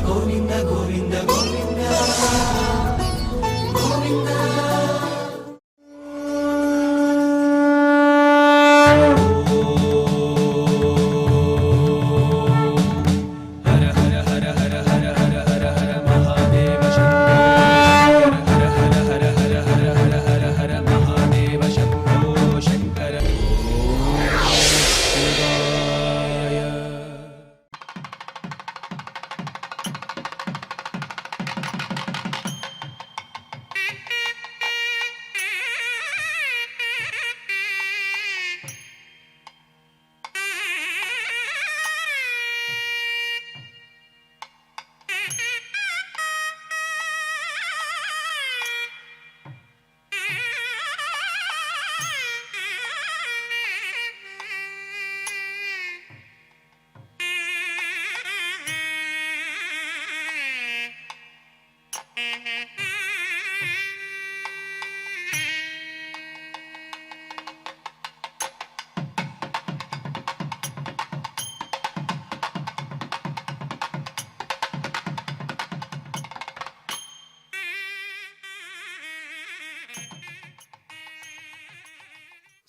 గోవింద గోవింద గోవింద గోవింద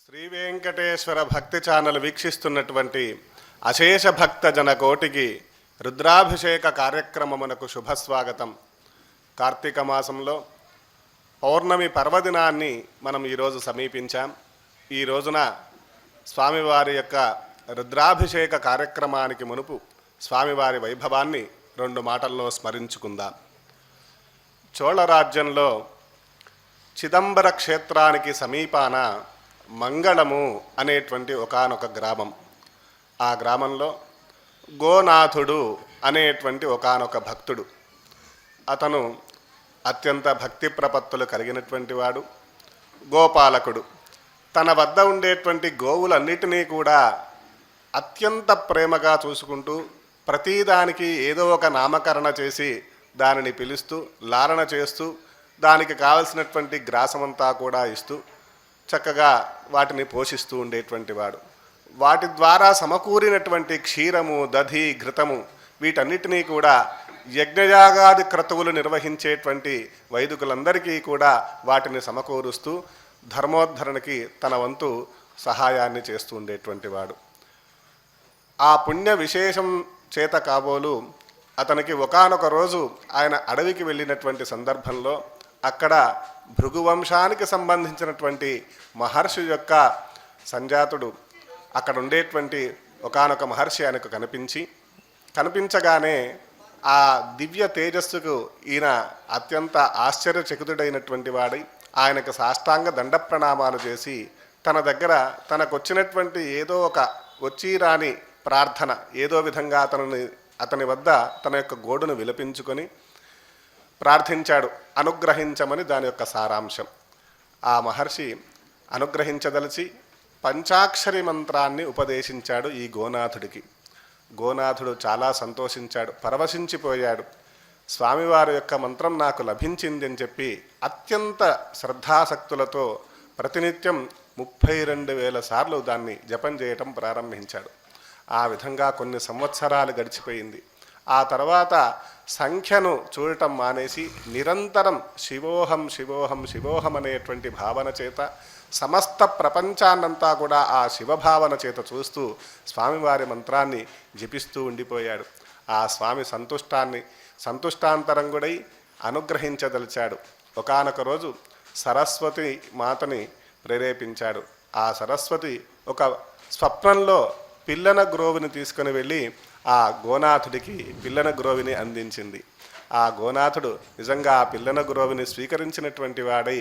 శ్రీ వెంకటేశ్వర భక్తి ఛానల్ వీక్షిస్తున్నటువంటి అశేష భక్త జనకోటికి రుద్రాభిషేక కార్యక్రమమునకు శుభస్వాగతం. కార్తీక మాసంలో పౌర్ణమి పర్వదినాన్ని మనం ఈరోజు సమీపించాం. ఈ రోజున స్వామివారి యొక్క రుద్రాభిషేక కార్యక్రమానికి మునుపు స్వామివారి వైభవాన్ని 2 మాటల్లో స్మరించుకుందాం. చోళరాజ్యంలో చిదంబర క్షేత్రానికి సమీపాన మంగళము అనేటువంటి ఒకానొక గ్రామం. ఆ గ్రామంలో గోనాథుడు అనేటువంటి ఒకానొక భక్తుడు. అతను అత్యంత భక్తి ప్రపత్తులు కలిగినటువంటి వాడు, గోపాలకుడు. తన వద్ద ఉండేటువంటి గోవులన్నిటినీ కూడా అత్యంత ప్రేమగా చూసుకుంటూ ప్రతిదానికి ఏదో ఒక నామకరణ చేసి దానిని పిలుస్తూ లాలన చేస్తూ దానికి కావలసినటువంటి గ్రాసమంతా కూడా ఇస్తూ చక్కగా వాటిని పోషిస్తూ ఉండేటువంటి వాడు. వాటి ద్వారా సమకూరినటువంటి క్షీరము, దధి, ఘృతము వీటన్నిటినీ కూడా యజ్ఞయాగాది క్రతువులు నిర్వహించేటువంటి వైదికులందరికీ కూడా వాటిని సమకూరుస్తూ ధర్మోద్ధరణకి తన వంతు సహాయాన్ని చేస్తూ ఉండేటువంటి వాడు. ఆ పుణ్య విశేషం చేత కాబోలు అతనికి ఒకానొక రోజు ఆయన అడవికి వెళ్ళినటువంటి సందర్భంలో అక్కడ భృగువంశానికి సంబంధించినటువంటి మహర్షి యొక్క సంజాతుడు అక్కడ ఉండేటువంటి ఒకానొక మహర్షి ఆయనకు కనిపించగానే ఆ దివ్య తేజస్సుకు ఈయన అత్యంత ఆశ్చర్యచకితుడైనటువంటి వాడై ఆయనకు సాష్టాంగ దండ ప్రణామాలు చేసి తన దగ్గర తనకొచ్చినటువంటి ఏదో ఒక వచ్చిరాని ప్రార్థన ఏదో విధంగా అతని వద్ద తన యొక్క గోడును విలపించుకొని ప్రార్థించాడు. అనుగ్రహించమని దాని యొక్క సారాంశం. ఆ మహర్షి అనుగ్రహించదలిచి పంచాక్షరి మంత్రాన్ని ఉపదేశించాడు ఈ గోనాథుడికి. గోనాథుడు చాలా సంతోషించాడు, పరవశించిపోయాడు. స్వామివారి యొక్క మంత్రం నాకు లభించింది అని చెప్పి అత్యంత శ్రద్ధాసక్తులతో ప్రతినిత్యం 32,000 సార్లు దాన్ని జపం చేయటం ప్రారంభించాడు. ఆ విధంగా కొన్ని సంవత్సరాలు గడిచిపోయింది. ఆ తర్వాత సంఖ్యను చూడటం మానేసి నిరంతరం శివోహం శివోహం శివోహం అనేటువంటి భావన చేత సమస్త ప్రపంచాన్నంతా కూడా ఆ శివభావన చేత చూస్తూ స్వామివారి మంత్రాన్ని జపిస్తూ ఉండిపోయాడు. ఆ స్వామి సంతుష్టాంతరంగుడై అనుగ్రహించదలిచాడు. ఒకానొక రోజు సరస్వతి మాతని ప్రేరేపించాడు. ఆ సరస్వతి ఒక స్వప్నంలో పిల్లన గ్రోవిని తీసుకుని వెళ్ళి ఆ గోనాథుడికి పిల్లన గ్రోవిని అందించింది. ఆ గోనాథుడు నిజంగా ఆ పిల్లన గ్రోవిని స్వీకరించినటువంటి వాడై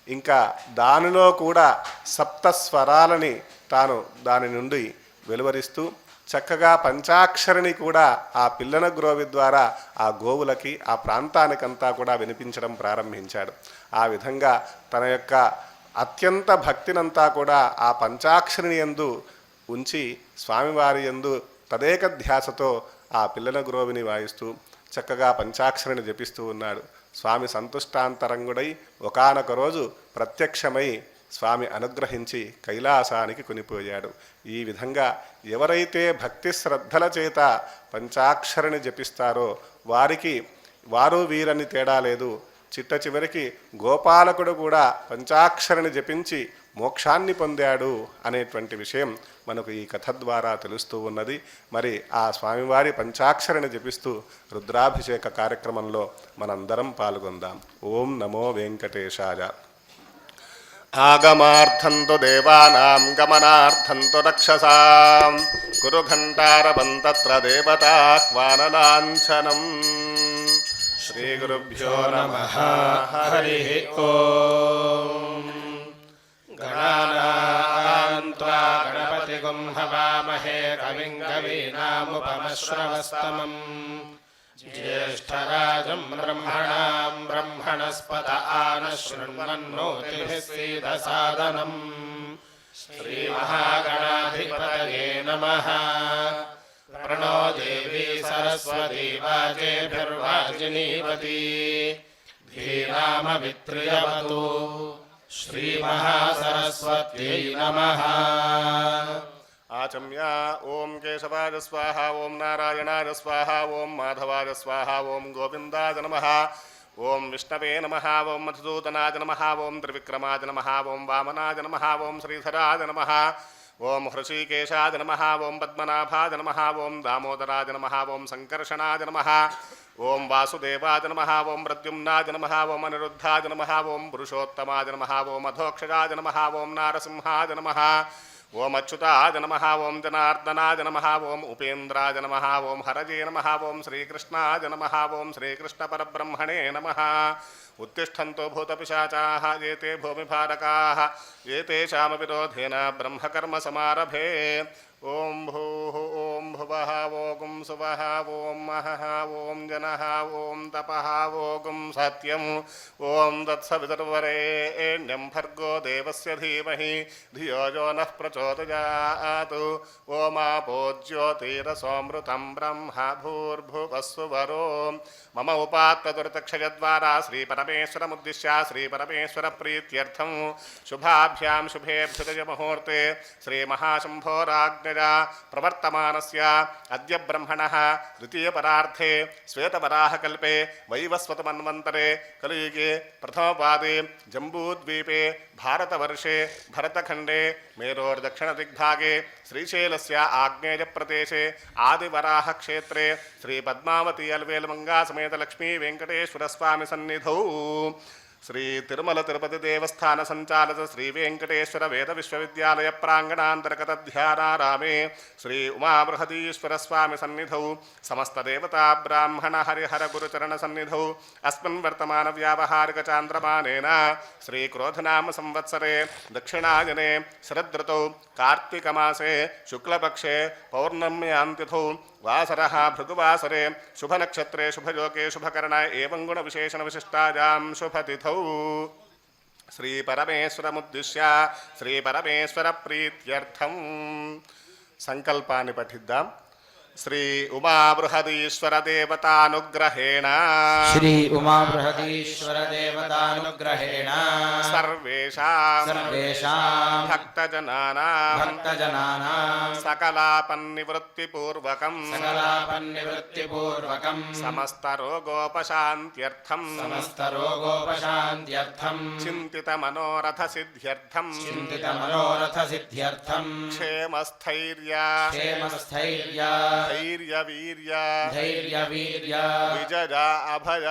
ఇంకా దానిలో కూడా సప్తస్వరాలని తాను దాని నుండి వెలువరిస్తూ చక్కగా పంచాక్షరిని కూడా ఆ పిల్లన గ్రోవి ద్వారా ఆ గోవులకి ఆ ప్రాంతానికంతా కూడా వినిపించడం ప్రారంభించాడు. ఆ విధంగా తన యొక్క అత్యంత భక్తినంతా కూడా ఆ పంచాక్షరిని యందు ఉంచి స్వామివారి యందు తదేక ధ్యాసతో ఆ పిల్లన గ్రోవిని వాయిస్తూ చక్కగా పంచాక్షరిని జపిస్తూ ఉన్నాడు. స్వామి సంతుష్టాంతరంగుడై ఒకానొక రోజు ప్రత్యక్షమై స్వామి అనుగ్రహించి కైలాసానికి కొనిపోయాడు. ఈ విధంగా ఎవరైతే భక్తి శ్రద్ధల చేత పంచాక్షరిని జపిస్తారో వారు వీరని తేడా లేదు. చిట్ట చివరికి గోపాలకుడు కూడా పంచాక్షరిని జపించి మోక్షాన్ని పొందాడు అనేటువంటి విషయం మనకు ఈ కథ ద్వారా తెలుస్తూ ఉన్నది. మరి ఆ స్వామివారి పంచాక్షరిని జపిస్తూ రుద్రాభిషేక కార్యక్రమంలో మనందరం పాల్గొందాం. ఓం నమో వెంకటేశాయ. ఆగమార్థంతు దేవానాం గమనార్థంతు రక్షసాం కురు ఘంటారవంతత్ర దేవతాహ్వానలాంఛనం. శ్రీ గురుభ్యో నమః. హరి ఓం. గణానాం త్వా గణపతిగుం హవామహే కవిం కవీనాముపమశ్రవస్తమం జ్యేష్ఠరాజం బ్రహ్మణాం బ్రహ్మణస్పత ఆనశృణ్వన్నోతిభిः సీదసాదనం. శ్రీమహాగణాధిపతయే నమః. ప్రణో దేవీ సరస్వతీ వాచేభిర్వాజినీవతి ధీరామవిత్రియవతు. శ్రీమహాసరస్వత్యై నమః. ఆచమ్య. ఓం కేశవాయ స్వాహ. ఓం నారాయణాయ స్వాహ. ఓం మాధవాయ స్వాహ. ఓం గోవిందాయ నమః. ఓం విష్ణవే నమః. ఓం మధుసూదనాయ నమః. ఓం త్రివిక్రమాయ నమః. ఓం వామనాయ నమః. ఓం శ్రీధరాయ నమః. ఓం హృషీకేశాయ నమః. ఓం పద్మనాభాయ నమః. ఓం దామోదరాయ నమః. ఓం సంకర్షణాయ నమః. ఓం వాసుదేవాయ నమః. ఓం ప్రద్యుమ్నాయ నమః. ఓం అనిరుద్ధాయ నమః. ఓం పురుషోత్తమాయ నమః. ఓం అధోక్షజాయ నమః. ఓం నారసింహాయ నమః. ఓం అచ్యుతాయ నమః. ఓం జనార్దనాయ నమః. ఓం ఉపేంద్రాయ నమః. ఓం హరజే నమః. ఓం శ్రీకృష్ణాయ నమః. ఓం శ్రీకృష్ణ పరబ్రహ్మణే నమః. ఉత్తిష్టంతో భూతపిశాచాః ఏతే భూమిభారకాః ఏతేషామపి రోధేన బ్రహ్మకర్మ సమారభే. ఓం భూః ఓం భువః ఓం సువః ఓం మహః ఓం జనః ఓం తపః ఓం సత్యం ఓం తత్సవితుర్వరేణ్యం భర్గో దేవస్య ధీమహి ధియో యో నః ప్రచోదయాత్. ఓమాపో జ్యోతిరసోమృతం బ్రహ్మ భూర్భువస్సువరో. మమ ఉపాత్తదురితక్షయద్వారా శ్రీపరమేశ్వరముద్దిశ్య శ్రీపరమేశ్వరప్రీత్యర్థం శుభాభ్యాం శుభేభ్యుదయముహూర్తే శ్రీమహాశంభోరాజ్ఞ ప్రవర్తమానస్య అద్య బ్రహ్మణః ద్వితీయపరార్థే శ్వేతవరాహకల్పే వైవస్వతమన్వంతరే కలియుగే ప్రథమపాదే జంబూద్వీపే భారతవర్షే భరతఖండే మేరోర్దక్షిణదిగ్భాగే శ్రీశైలస్య ఆగ్నేయప్రదేశే ఆదివరాహక్షేత్రే శ్రీపద్మావతి అల్వేలుమంగాసమేత లక్ష్మీ వెంకటేశ్వరస్వామి సన్నిధౌ శ్రీ తిరుమల తిరుపతి దేవస్థాన సంచాలక శ్రీ వెంకటేశ్వర వేద విశ్వవిద్యాలయ ప్రాంగణాంతర్గత ధ్యానారామే శ్రీ ఉమాబృహదీశ్వర స్వామి సన్నిధౌ సమస్త దేవతా బ్రాహ్మణ హరిహర గురుచరణ సన్నిధౌ అస్మిన్ వర్తమాన వ్యావహారిక చాంద్రమానేన శ్రీ క్రోధనామ సంవత్సరే దక్షిణాయనే శరదృతౌ కార్తీకమాసే శుక్లపక్షే పౌర్ణమ్యాంతిథౌ వాసరః భృగువాసరే శుభనక్షత్రే శుభయోగే శుభకరణ ఏవం గుణ విశేషణ విశిష్టాయాం శుభతిథౌ శ్రీపరమేశ్వరముద్దిశ్య శ్రీపరమేశ్వర ప్రీత్యర్థం సంకల్పాన్ని పఠిద్దాం. శ్రీ ఉమాబృహదీశ్వర దేవతానుగ్రహేణ శ్రీ ఉమాబృహదీశ్వర దేవతానుగ్రహేణ సర్వేషాం భక్తజనానాం సకలాపన్నివృత్తిపూర్వకం సమస్త రోగోపశాంత్యర్థం చింతిత మనోరథ సిద్ధ్యర్థం క్షేమస్థైర్య ధైర్య వీర్య విజయ అభయ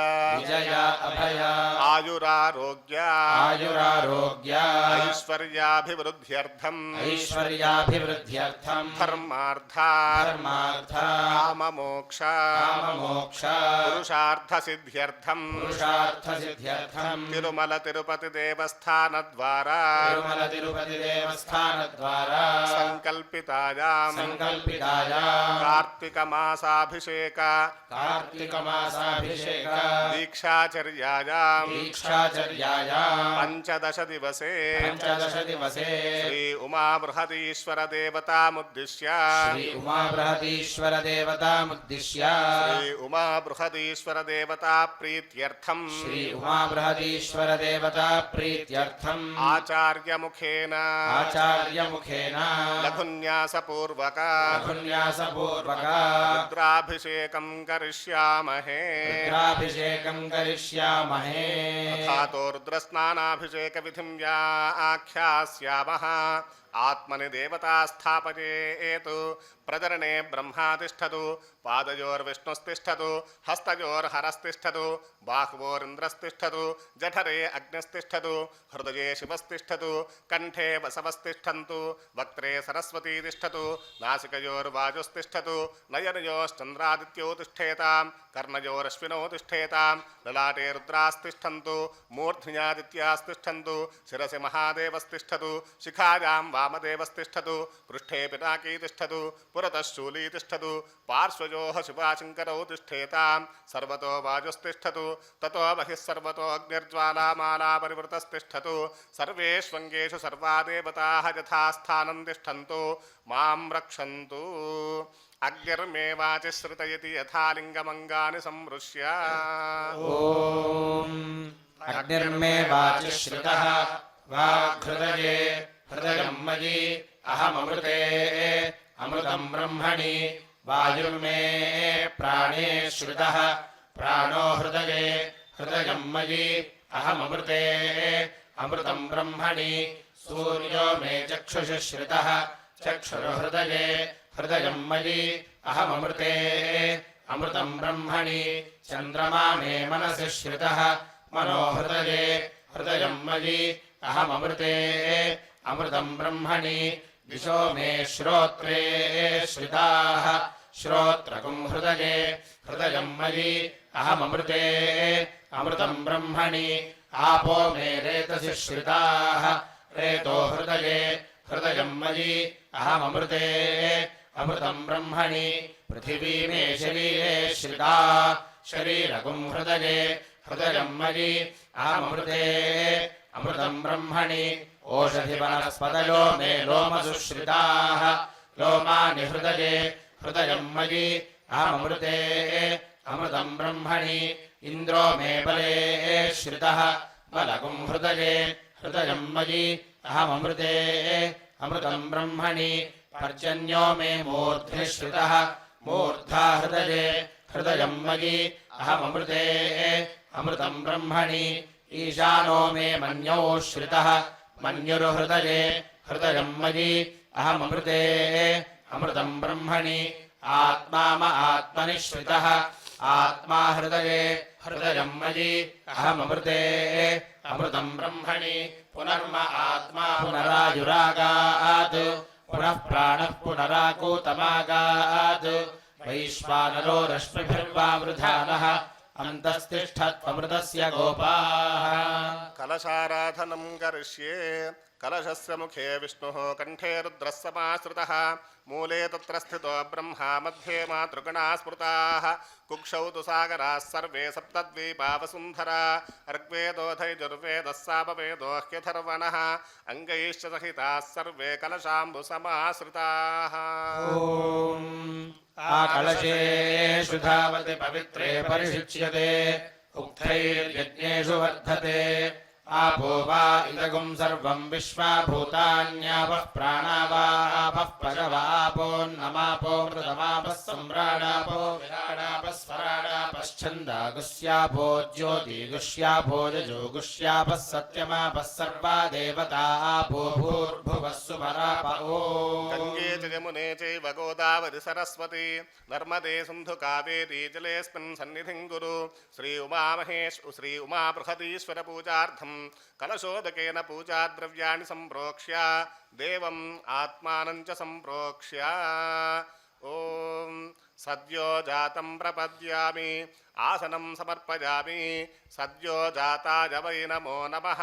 ఆయురారోగ్య ఐశ్వర్యాభివృద్ధ్యర్థం ధర్మార్థ కామమోక్ష పురుషార్థ సిద్ధ్యర్థం తిరుమల తిరుపతి దేవస్థాన ద్వారా సంకల్పితాయాం కార్తీక మాసాభిషేక కార్తీకమాసాభిషేక దీక్షాచర్యాయాం దీక్షాచర్యాయాం పంచదశ దివసే పంచదశ దివసే శ్రీ ఉమా బృహదీశ్వర దేవతాముద్దిశ్య శ్రీ ఉమా బృహదీశ్వర దేవతాముద్దిశ్య శ్రీ ఉమా బృహదీశ్వర దేవతా ప్రీత్యర్థం శ్రీ ఉమా బృహదీశ్వర దేవతా ప్రీత్యర్థం ఆచార్యముఖేన ఆచార్యముఖేన లఘున్యాసపూర్వక లఘున్యాసపూర్వక రుద్రాభిషేకం కరిష్యామహే రుద్రాభిషేకం కరిష్యామహే తథాతో రుద్రస్నానాభిషేక విధిం వ్యాఖ్యాస్యామః ఆత్మని దేవతా స్థాపయేతు ప్రదరణే బ్రహ్మా తిష్టతు పాదయోర్విష్ణుస్తిష్టతు హస్తయోర్హరస్తిష్టతు బాహువోరింద్రస్తిష్టతు జఠరే అగ్నిస్తిష్టతు హృదయే శివస్తిష్టతు కంఠే వసవస్తిష్టन्तు వక్త్రే సరస్వతీ తిష్టతు నాసికయోర్వాయుస్తిష్టతు నయనయోశ్చంద్రాదిత్యో తిష్టేతాం కర్ణయోరశ్వినో తిష్టేతాం లలాటే రుద్రాస్తిష్టन्तు మూర్ధ్న్యాదిత్యాస్తిష్టन्तు శిరసి మహాదేవస్తిష్టతు శిఖాయాం వామదేవస్తిష్టతు పృష్ఠే పినాకీ తిష్టతు పురతః శూలీ తిష్టతు పార్శ్వయోః శివాశంకరౌ తిష్టేతాం సర్వతో వాయుస్తిష్టతు తతో బహిః సర్వతో అగ్నిర్జ్వాలామాలా పరివృతస్తిష్టతు సర్వేష్వంగేషు సర్వా దేవతాః యథాస్థానం తిష్టन्तు మాం రక్షन्तు అగ్నిర్మే వాచి శ్రుతయతి యథా లింగమంగాని సంవృష్య ఓం అగ్నిర్మే వాచి శ్రుతః వాగ్హృదయే హృదయం మయి అహమృతే అమృతం బ్రహ్మణి వాయుర్మే ప్రాణే శ్రుతః ప్రాణో హృదయే హృదయం మయి అహమృతే అమృతం బ్రహ్మణి సూర్యో మే చక్షుషి శ్రుతః చక్షుర్హృదయే హృదయం మయి అహమృతే అమృతం బ్రహ్మణి చంద్రమా మే మనసి శ్రుతః మనో హృదయే హృదయం మయి అహమృతే అమృతం బ్రహ్మణి దిశో మే శ్రోత్రే శ్రుతాః శ్రోత్రకుం హృదయే హృదయం మయి అహమృతే అమృతం బ్రహ్మణి ఆపో మే రేతసి శ్రుతాః రేతో హృదయే హృదయం మయి అహమృతే అమృతం బ్రహ్మణి పృథివీ మే శరీరే శ్రుతా శరీరకుం హృదయే హృదయం మయి అహమృతే అమృతం బ్రహ్మణి ఓషధి వనస్పతయో మే లోమసుశ్రితాః లోమాని హృదయే హృదయం మయి అహమృతే అమృతం బ్రహ్మణి ఇంద్రో మే బలే శ్రుతః బలకుం హృదయే హృదయం మయి అహమృతే అమృతం బ్రహ్మణి పర్జన్యో మే మూర్ధ్ని శ్రుతః మూర్ధా హృదయే హృదయం మయి అహమృతే అమృతం బ్రహ్మణి ఈశానో మే మన్యౌ శ్రుతః మన్యుర్హృదయే హృదయం మయి అహమృతే అమృతం బ్రహ్మణి ఆత్మా ఆత్మని శ్రుతః ఆత్మా హృదయే హృదయం మయి అహమృతే అమృతం బ్రహ్మణి పునర్మ ఆత్మా పునరాయురాగాత్ పునః ప్రాణః పునరాకూతమాగాత్ వైశ్వానరో రశ్మిభిర్వావృధానః అంతస్తిష్ఠత్వమృతస్య గోపాః కలశారాధనం కరిష్యే కలశస్య ముఖే విష్ణుః కంఠే రుద్రः సమాశ్రితः మూలే తత్ర స్థితో బ్రహ్మా మధ్యే మాతృగణా స్మృతాः కుక్షౌ తు సాగరాः సర్వే సప్తద్వీపా వసుంధరా ఋగ్వేదోధైర్వేదः సామవేదోऽహ్యథర్వణः అంగైశ్చ సహితాः సర్వే కలశాంబు సమాశ్రితాः ఓం ఆ కలశేషు ధావతి పవిత్రే పరిశుచ్యతే ఉక్తైర్యజ్ఞేషు వర్ధతే ఆపో వా ఇదగుం సర్వం విశ్వా భూతాన్యాపః ప్రాణావాపః పరవాపోన్నమాపో మృతమాపः సమ్రాడాపో విరాడాపः స్వరాడాపశ్చందాగుష్యాపో జ్యోతిగుష్యాపో యజోగుష్యాపः సత్యమాపः సర్వా దేవతా ఆపో భూర్భువः సుపరాప ఓం గంగే చ యమునే చైవ గోదావరి సరస్వతి నర్మదే సింధు కావేరీ జలేస్మిన్ సన్నిధిం కురు శ్రీ ఉమా బృహదీశ్వర పూజార్థం కలశోదకేన పూజాద్రవ్యాణి సంప్రోక్ష్య దేవం ఆత్మానం చ సంప్రోక్ష్య ఓం సద్యో జాతం ప్రపద్యామి ఆసనం సమర్పయామి సద్యో జాతాయ వై నమో నమః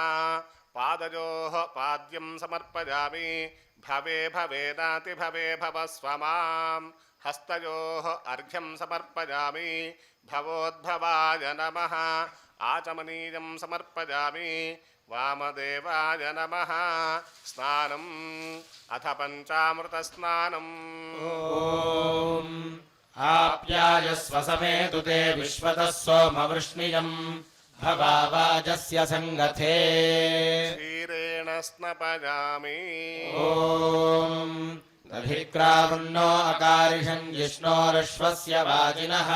పాదయోః పాద్యం సమర్పయామి భవే భవేనాతి భవే భవస్వ మాం హస్తయోః అర్ఘ్యం సమర్పయామి భవోద్భవాయ నమః ఆచమనీయం సమర్పయామి వామదేవాయ నమః స్నానం అథ పంచామృత స్నానం ఓం ఆప్యాయస్వ సಮೇతు తే విశ్వతః సోమవృష్ణియం భవావాజస్య సంగతే క్షీరేణ స్నపయామి ఓం దధిక్రావృన్నో అకారిషం జిష్ణోరశ్వస్య వాజినః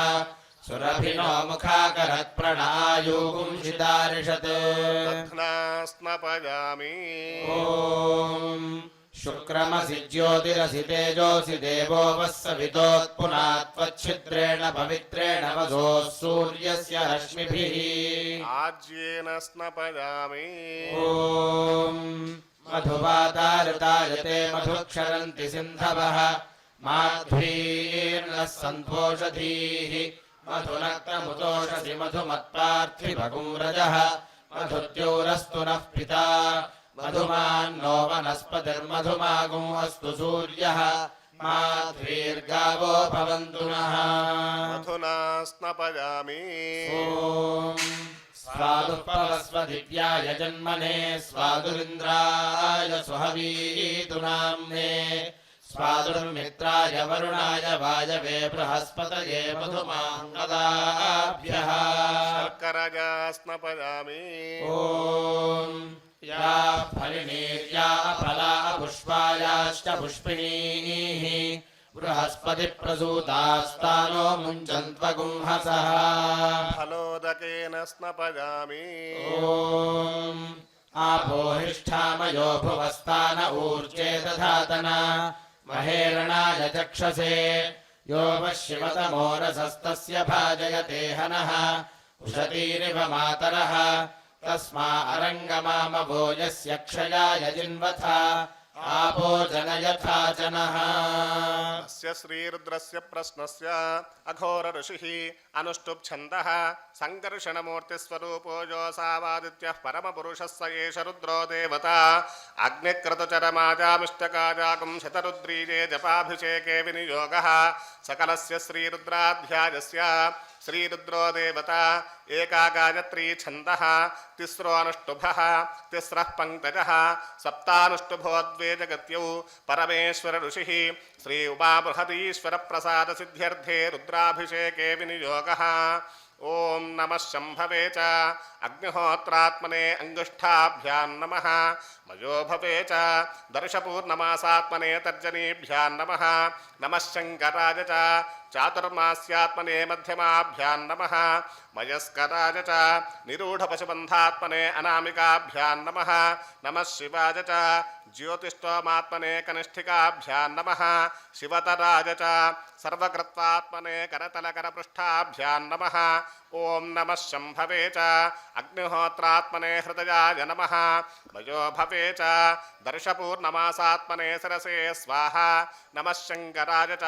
సురభినో ముఖాకరత్ ప్రణాయూగుంషితారిషత్ దధ్నా స్నపయామి ఓం శుక్రమసి జ్యోతిరసి తేజోసి దేవో వస్సవితోత్పునాత్వచ్ఛిద్రేణ పవిత్రేణ వసోః సూర్యస్య రశ్మిభిః ఆజ్యేన స్నపయామి ఓం మధువాతారుతాయతే మధుక్షరంతి సింధవః మాధ్వీర్నః సంతోషధీః మధునక్తముతోషసి మధుమత్పార్థివగుం రజః మధుద్యౌరస్తు నః పితా మధుమాన్నో వనస్పతిర్మధుమాగుం అస్తు సూర్యః మాధ్వీర్గావో భవంతు నః మధునా స్నపయామి ఓం స్వాదుపవస్వ దివ్యాయ జన్మనే స్వాదురింద్రాయ సుహవీతు నామ్నే స్వాదుర్మిత్రాయ వరుణాయ వాయవే బృహస్పతయే మధుమాంగదాభ్యః శర్కరజా స్నపయామి ఓం యా ఫలినీర్యా ఫలా పుష్పాయాశ్చ పుష్పిణీః బృహస్పతి ప్రసూతాస్తానో ముంచన్త్వగుంహసః ఫలోదకేన స్నపయామి ఓం ఆపోహిష్ఠామయో భువస్థాన ఊర్జే దధాతన మహేరణాయ చక్షసే యో వశివతమోరసస్తస్య భాజయతే హనః ఉషతీరివ మాతరః తస్మా అరంగమామవో యస్య క్షయాయ జిన్వథ ఆపో జనయథా జనః అస్య శ్రీరుద్రస్య ప్రశ్నస్య అఘోర ఋషిః అనుష్టుప్ ఛందః సంకర్షణమూర్తిస్వరూపో యోసావాదిత్యః పరమపురుషः స ఏష రుద్రో దేవత అగ్నిక్రతుచరమాజామిష్టకాజాకం శతరుద్రీజే జపాభిషేకే వినియోగः సకలస్య శ్రీరుద్రాధ్యాయస్య శ్రీరుద్రో దేవత ఏకా గాయత్రీ ఛందః తిస్రోనుష్టుభః తిస్రః పంకజः సప్తానుష్టుభో ద్వే జగత్యౌ పరమేశ్వర ఋషిః శ్రీ ఉమాబృహదీశ్వర ప్రసాద సిద్ధ్యర్థే రుద్రాభిషేకే వినియోగः ఓం నమః శంభవే చ అగ్నిహోత్రాత్మనే అంగుష్ఠాభ్యాం నమః మయోభవే చ దర్శపూర్ణమాసాత్మనే తర్జనీభ్యాం నమః నమః శంకరాయ చ చాతుర్మాస్యాత్మనే మధ్యమాభ్యాం నమః మయస్కరాయ చ నిరూఢపశుబంధాత్మనే అనామికాభ్యాం నమః నమః శివాయ చ జ్యోతిష్టోమాత్మనే కనిష్ఠికాభ్యాం నమః శివతరాయ చ సర్వకృత్వాత్మనే కరతలకరపృష్ఠాభ్యాం నమః ఓం నమః శంభవే చ అగ్నిహోత్రాత్మనే హృదయాయ నమః మయోభవే చ దర్శపూర్ణమాసాత్మనే శిరసే స్వాహ నమః శంకరాయ చ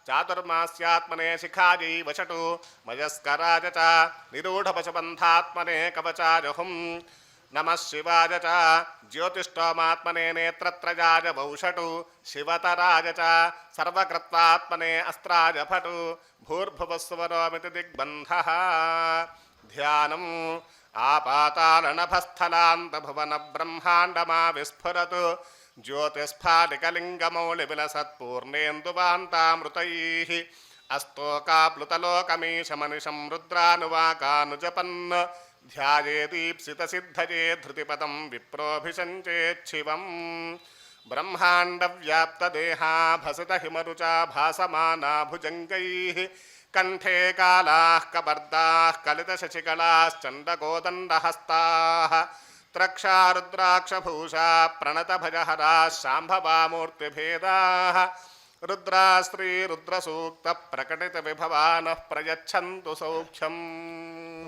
చాతుర్మాస్యాత్మనే శిఖాయై వషటు మయస్కరాయ చ నిరూఢపశుబంధాత్మనే కవచాజహుం నమః శివాయ చ జ్యోతిష్టోమాత్మనే నేత్రత్రయాయ వౌషటు శివతరాయ చ సర్వకృత్వాత్మనే అస్త్రాయ భటు భూర్భువస్సువరోమితి దిగ్బంధః ధ్యానం ఆపాతాళనభస్థలాంతభువన బ్రహ్మాండమా విస్ఫురతు జ్యోతిస్ఫాటికలింగమౌళివిలసత్పూర్ణేందువాంతామృతైః అస్తోకాప్లుతలోకమీశమనిశం రుద్రానువాకానుజపన్ ధ్యాయేదీప్సితసిద్ధయే ధృతిపదం విప్రోభిషంచేच्छివం బ్రహ్మాండవ్యాప్తదేహాభసితహిమరుచా భాసమానా భుజంగైః కంఠే కాలాః కబర్దాః కలితశశికళాశ్చండకోదండహస్తాः త్రక్షారుద్రాక్షభూషా ప్రణతభజహరాः శాంభవామూర్తిభేదాः రుద్రా శ్రీ రుద్రసూక్త ప్రకటిత విభవానః ప్రయచ్చంతు సౌఖ్యం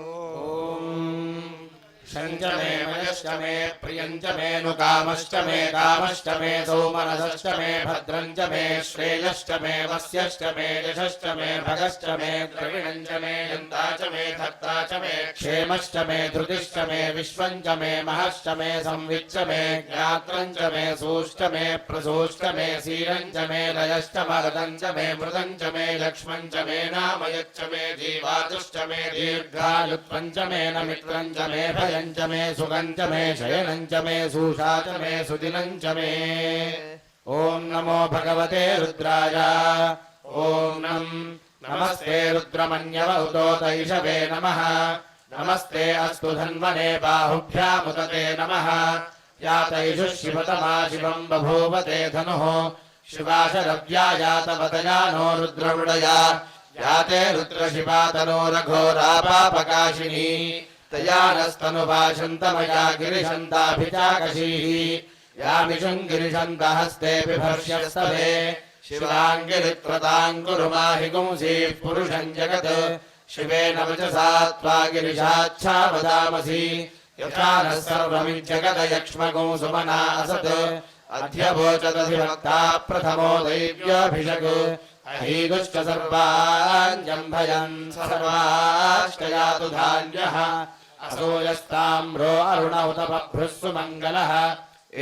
ఓం शञ्च मे मयश्च मे प्रियञ्च मे नुकामश्च मे कामश्च मे सौमनसश्च मे भद्रञ्च मे श्रेयश्च मे वस्यश्च मे यशश्च मे भगश्च मे द्रविणञ्च मे यन्ता च मे धर्ता च मे क्षेमश्च मे धृतिश्च मे विश्वञ्च मे महश्च मे संविच्च मे ज्ञात्रञ्च मे सूश्च मे प्रसूश्च मे सीरञ्च मे लयश्च महदञ्च मे मृदञ्च मे लक्ष्मञ्च मे नामयच्च मे जीवातुश्च मे दीर्घायुत्वञ्च मे नमित्रञ्च मे भयञ्च मे सुगञ्च मे शयनञ्च मे सूषा च मे सुदिनञ्च मे ॐ नमो भगवते रुद्राय ॐ नमस्ते रुद्रमन्यवहुतोतैषवे नमः नमस्ते अस्तु धन्वने बाहुभ्यामुदते नमः यातैषुः शिवतमा शिवम् बभूवते धनुः शिवाशरव्या यातवतया नो रुद्रवृडया याते रुद्रशिवातनोरघोरापापकाशिनी तया नस्तनुभाषन्तमया गिरिशन्ताभिचाकशीः यामिषुम् गिरिशन्तहस्ते बिभर्ष्यस्तभे शिवाङ्गिरित्रताम् कुरु माहि गुंसीः पुरुषम् जगत् शिवेन वचसा त्वा गिरिशाच्छा वदामसि यथा नः सर्वमिज्जगदयक्ष्मगुं सुमना असत् अध्यवोचदधिभक्ता प्रथमो दैव्योऽभिषक् अहीगुश्च सर्वाञ्जम्भयन् सर्वाश्चयातु धान्यः असूयस्ताम्रो अरुण उत बभ्रुः सुमङ्गलः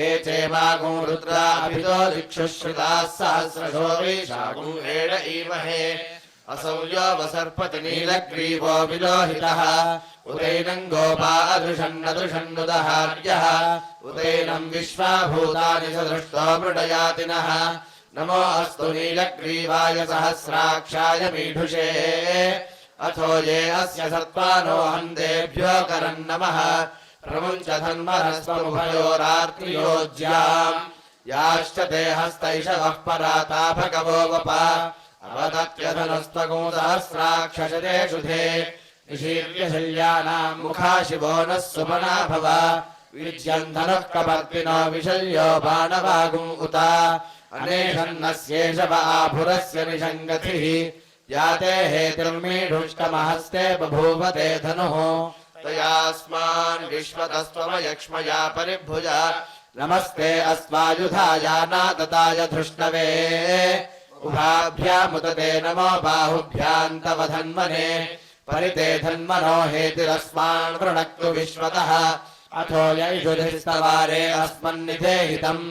एचेवागुं रुद्रा अभितो दिक्षुश्रुताः सहस्रशो वैशागुं एड ईमहे असौ यो वसर्पति नीलग्रीवो विलोहितः उदैनं गोपा अदृशन्नदृशन्नुदहार्यः उदैनं विश्वाभूतानि सदृष्टो मृडयातिनः नमो अस्तु नीलग्रीवाय सहस्राक्षाय मीढुषे अथो ये अस्य सत्त्वानो हन्देभ्यो करन् नमः प्रमुञ्च धन्वरस्वमुभयोरार्त्रियोज्याम् याश्च ते हस्तैषवः पराता भगवो वपा अवदत्यधनस्तगो सहस्राक्षशतेषुधे निशीर्यशल्यानाम् मुखा शिवो नः सुमना भव विज्यम् धनुः कपर्दिनो विशल्यो बाणवागुम् उता अनेषन्नस्येष आभुरस्य निषङ्गतिः याते हेतिर्मीढुष्टमहस्ते बभूवते धनुः तयास्मान् विश्वतस्त्वमयक्ष्मया परिभुज नमस्ते अस्वायुधायानादताय धृष्णवे उभाभ्यामुदते नमो बाहुभ्याम् तव धन्वने परिते धन्वनो हेतिरस्मान् वृणक्तु विश्वतः अथो यैषुधिस्तवारे अस्मन्निधेहितम्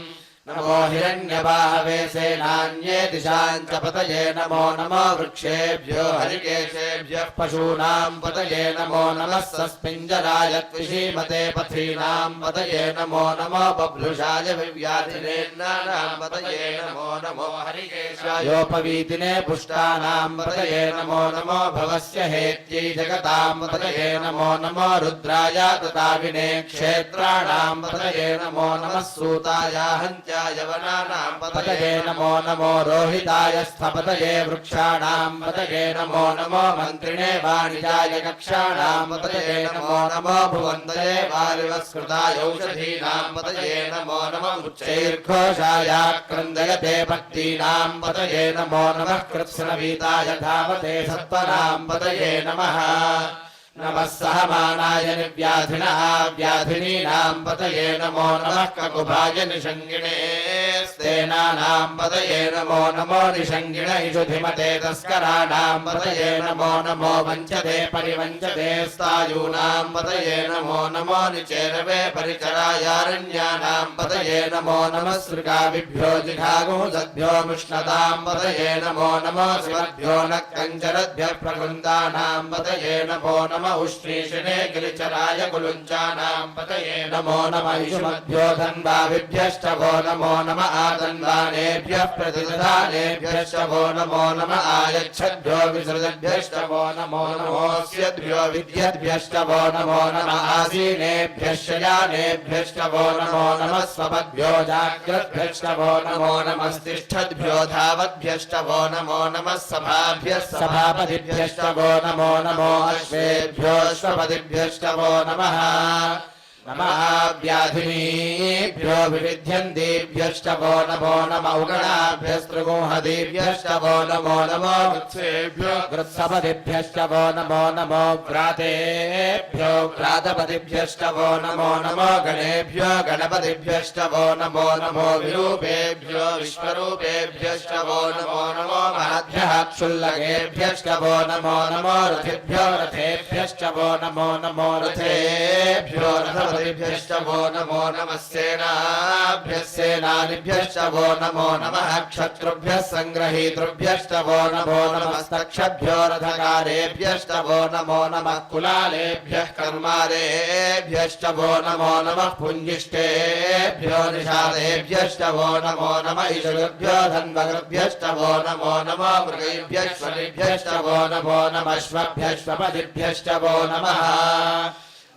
नमो हिरण्यबाहवे सेनान्ये दिशाम् च पतये नमो नमो वृक्षेभ्यो हरिकेशेभ्यः पशूनाम् पतये नमो नमः सस्मिञ्जराय त्विषीमते पथीनाम् पतये नमो नमो बभ्रुषाय विव्याधिनेन्नानाम् पतये नमो नमो हरिकेशायोपवीतिने पुष्टानाम् पतये नमो नमो भवस्य हेत्यै जगताम् पतये नमो नमो रुद्राय तताविने क्षेत्राणाम् पतये नमो नमः सूतायाहन्त्या यवनानां पतये नमो नमो रोहिताय स्थपतये वृक्षाणां पतये नमो नमो मन्त्रिणे वाणिजाय कक्षाणां पतये नमो नमो भुवन्तये वारिवस्कृताय औषधीनां पतये नमो नमः उच्चैर्घोषाय क्रन्दयते भक्तीनां पतये नमो नमः कृत्स्नवीताय धावते सत्त्वनां पतये नमः नमः सहमानाय निर्व्याधिनः व्याधिनीनाम् पतये नमो नमः ककुभाय निषङ्गिणे स्तेनानाम् पतये नमो नमो निषङ्गिण इषुधिमते तस्कराणाम् पतये नमो नमो वञ्चते परिवञ्चते स्तायूनाम् पतये नमो नमो निचेरवे परिचरायारण्यानाम् पतये नमो नमः सृगाविभ्यो जिघागुंसद्भ्यो मुष्णताम् पतये नमो नमो शिवभ्यो नक्कञ्चरद्भ्यः प्रकृन्दानाम् पतये नमो नमः उष्णीषिणे गिरिचराय कुलुञ्चानाम् पतये नमो नमः इषुमद्भ्यो धन्वाविभ्यश्च वो नमो नम आदन्वानेभ्यः प्रतिदधानेभ्यश्च वो नमो नम आयच्छद्भ्यो विसृजद्भ्यश्च वो नमो नमोऽस्यद्भ्यो विद्यद्भ्यश्च वो नमो नम आसीनेभ्यश्च यानेभ्यश्च वो नमो नमः स्वपद्भ्यो जाग्रद्भ्यश्च वो नमो नमस्तिष्ठद्भ्यो धावद्भ्यश्च वो नमो नमः सभाभ्यः सभापतिभ्यश्च वो नमो नमो अश्वेभ्यो स्वपतिभ्यश्च वो नमः नमाभ्याधिनीभ्यो विविध्यन्तीभ्यश्च वो नमो नम उगणाभ्यस्तृगोहदीभ्यश्च वो नमो नमो वृत्सेभ्यो वृत्सपदिभ्यश्च वो नमो नमो व्रातेभ्यो व्रातपदिभ्यश्च वो नमो नमो गणेभ्यो गणपतिभ्यश्च वो नमो नमो विरूपेभ्यो विश्वरूपेभ्यश्च वो नमो नमो महद्भ्यः क्षुल्लकेभ्यश्च वो नमो नमो रथेभ्यो रथेभ्यश्च वो नमो नमो रथेभ्यो रथपतिभ्यश्च वो नमो नमः सेनाभ्यः सेनानिभ्यश्च वो नमो नमः क्षत्रुभ्यः सङ्ग्रहीतृभ्यश्च वो नमो नमस्तक्षभ्यो रथकारेभ्यश्च वो नमो नमः कुलालेभ्यः कर्मारेभ्यश्च वो नमो नमः पुञ्जिष्टेभ्यो निषादेभ्यश्च वो नमो नमः ईशुभ्यो धन्वकृभ्यश्च वो नमो नमो मृगेभ्यश्च वो नमो नमः श्वभ्यश्वपदिभ्यश्च वो नमः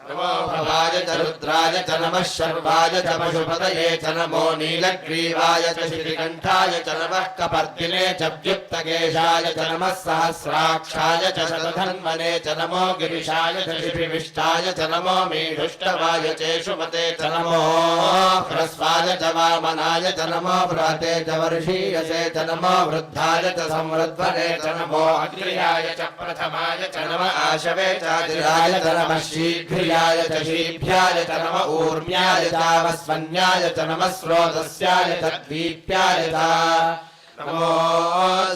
नमो भवाय च रुद्राय च नमः शर्वाय च पशुपतये च नमो नीलग्रीवाय च श्रीकण्ठाय च नमः कपर्दिने च व्युक्तकेशाय च नमः सहस्राक्षाय च शतधन्वने च नमो गिरिशाय च शिपिविष्टाय च नमो मीढुष्टवाय चेषुमते च नमो ह्रस्वाय च वामनाय च नमो बृहते च वर्षीयसे च नमो वृद्धाय च संवृध्वने च नमो अग्र्याय च प्रथमाय च नमः आशवे चादिराय च नमः शीघ्रियाय च शीभ्याय च नमः ऊर्म्याय चावस्वन्याय च नमः स्रोतस्याय च द्वीप्याय च नमो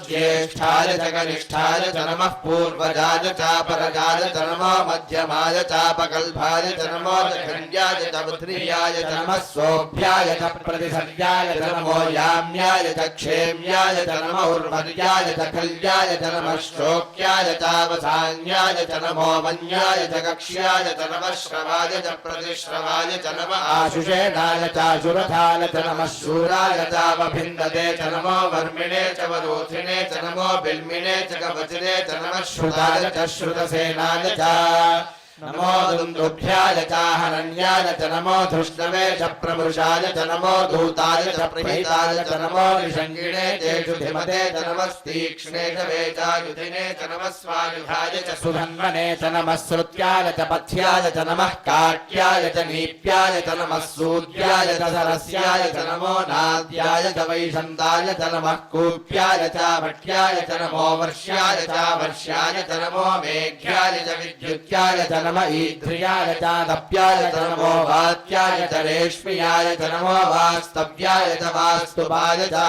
ज्येष्ठाय च कनिष्ठाय च नमः पूर्वजाय चापरजाय च नमो मध्यमाय चापकल्पाय च नमो जघन्याय च बुद्ध्रियाय च नमः सोभ्याय च प्रतिसर्याय च नमो याम्याय च क्षेम्याय च नमो उर्वर्याय च कल्याय च नमः श्लोक्याय चावसान्याय च नमो वन्याय च कक्ष्याय च नमः श्रवाय च प्रतिश्रवाय च नमः आशुषेणाय चाशुरथाय च नमः शूराय चावभिन्दते च नमो वर्मिणे च वरोधिने च नमो बिल्मिने च कवचिने च नमः श्रुताय च श्रुतसेनाय च नमो दुन्दुभ्याय च हरण्याय च नमो धृष्णवे च प्रमृषाय च नमो दूताय च प्रहिताय च नमो निषङ्गिणे चेषुधिमते च नमः तीक्ष्णे च वेचायुधिने च नमः स्वायुधाय च सुधन्वने च नमः श्रुत्याय च पथ्याय च नमः काट्याय च नीप्याय च नमः सूर्याय च सरस्याय च नमो नाद्याय च वैशन्ताय च नमः कूप्याय च भट्याय च नमो वर्ष्याय च वर्ष्याय च नमो मेघ्याय च विद्युत्याय च नमः ईद्रियाय च दप्याय च नमो वात्याय च रेश्म्याय च नमो वास्तव्याय च वास्तुपाय च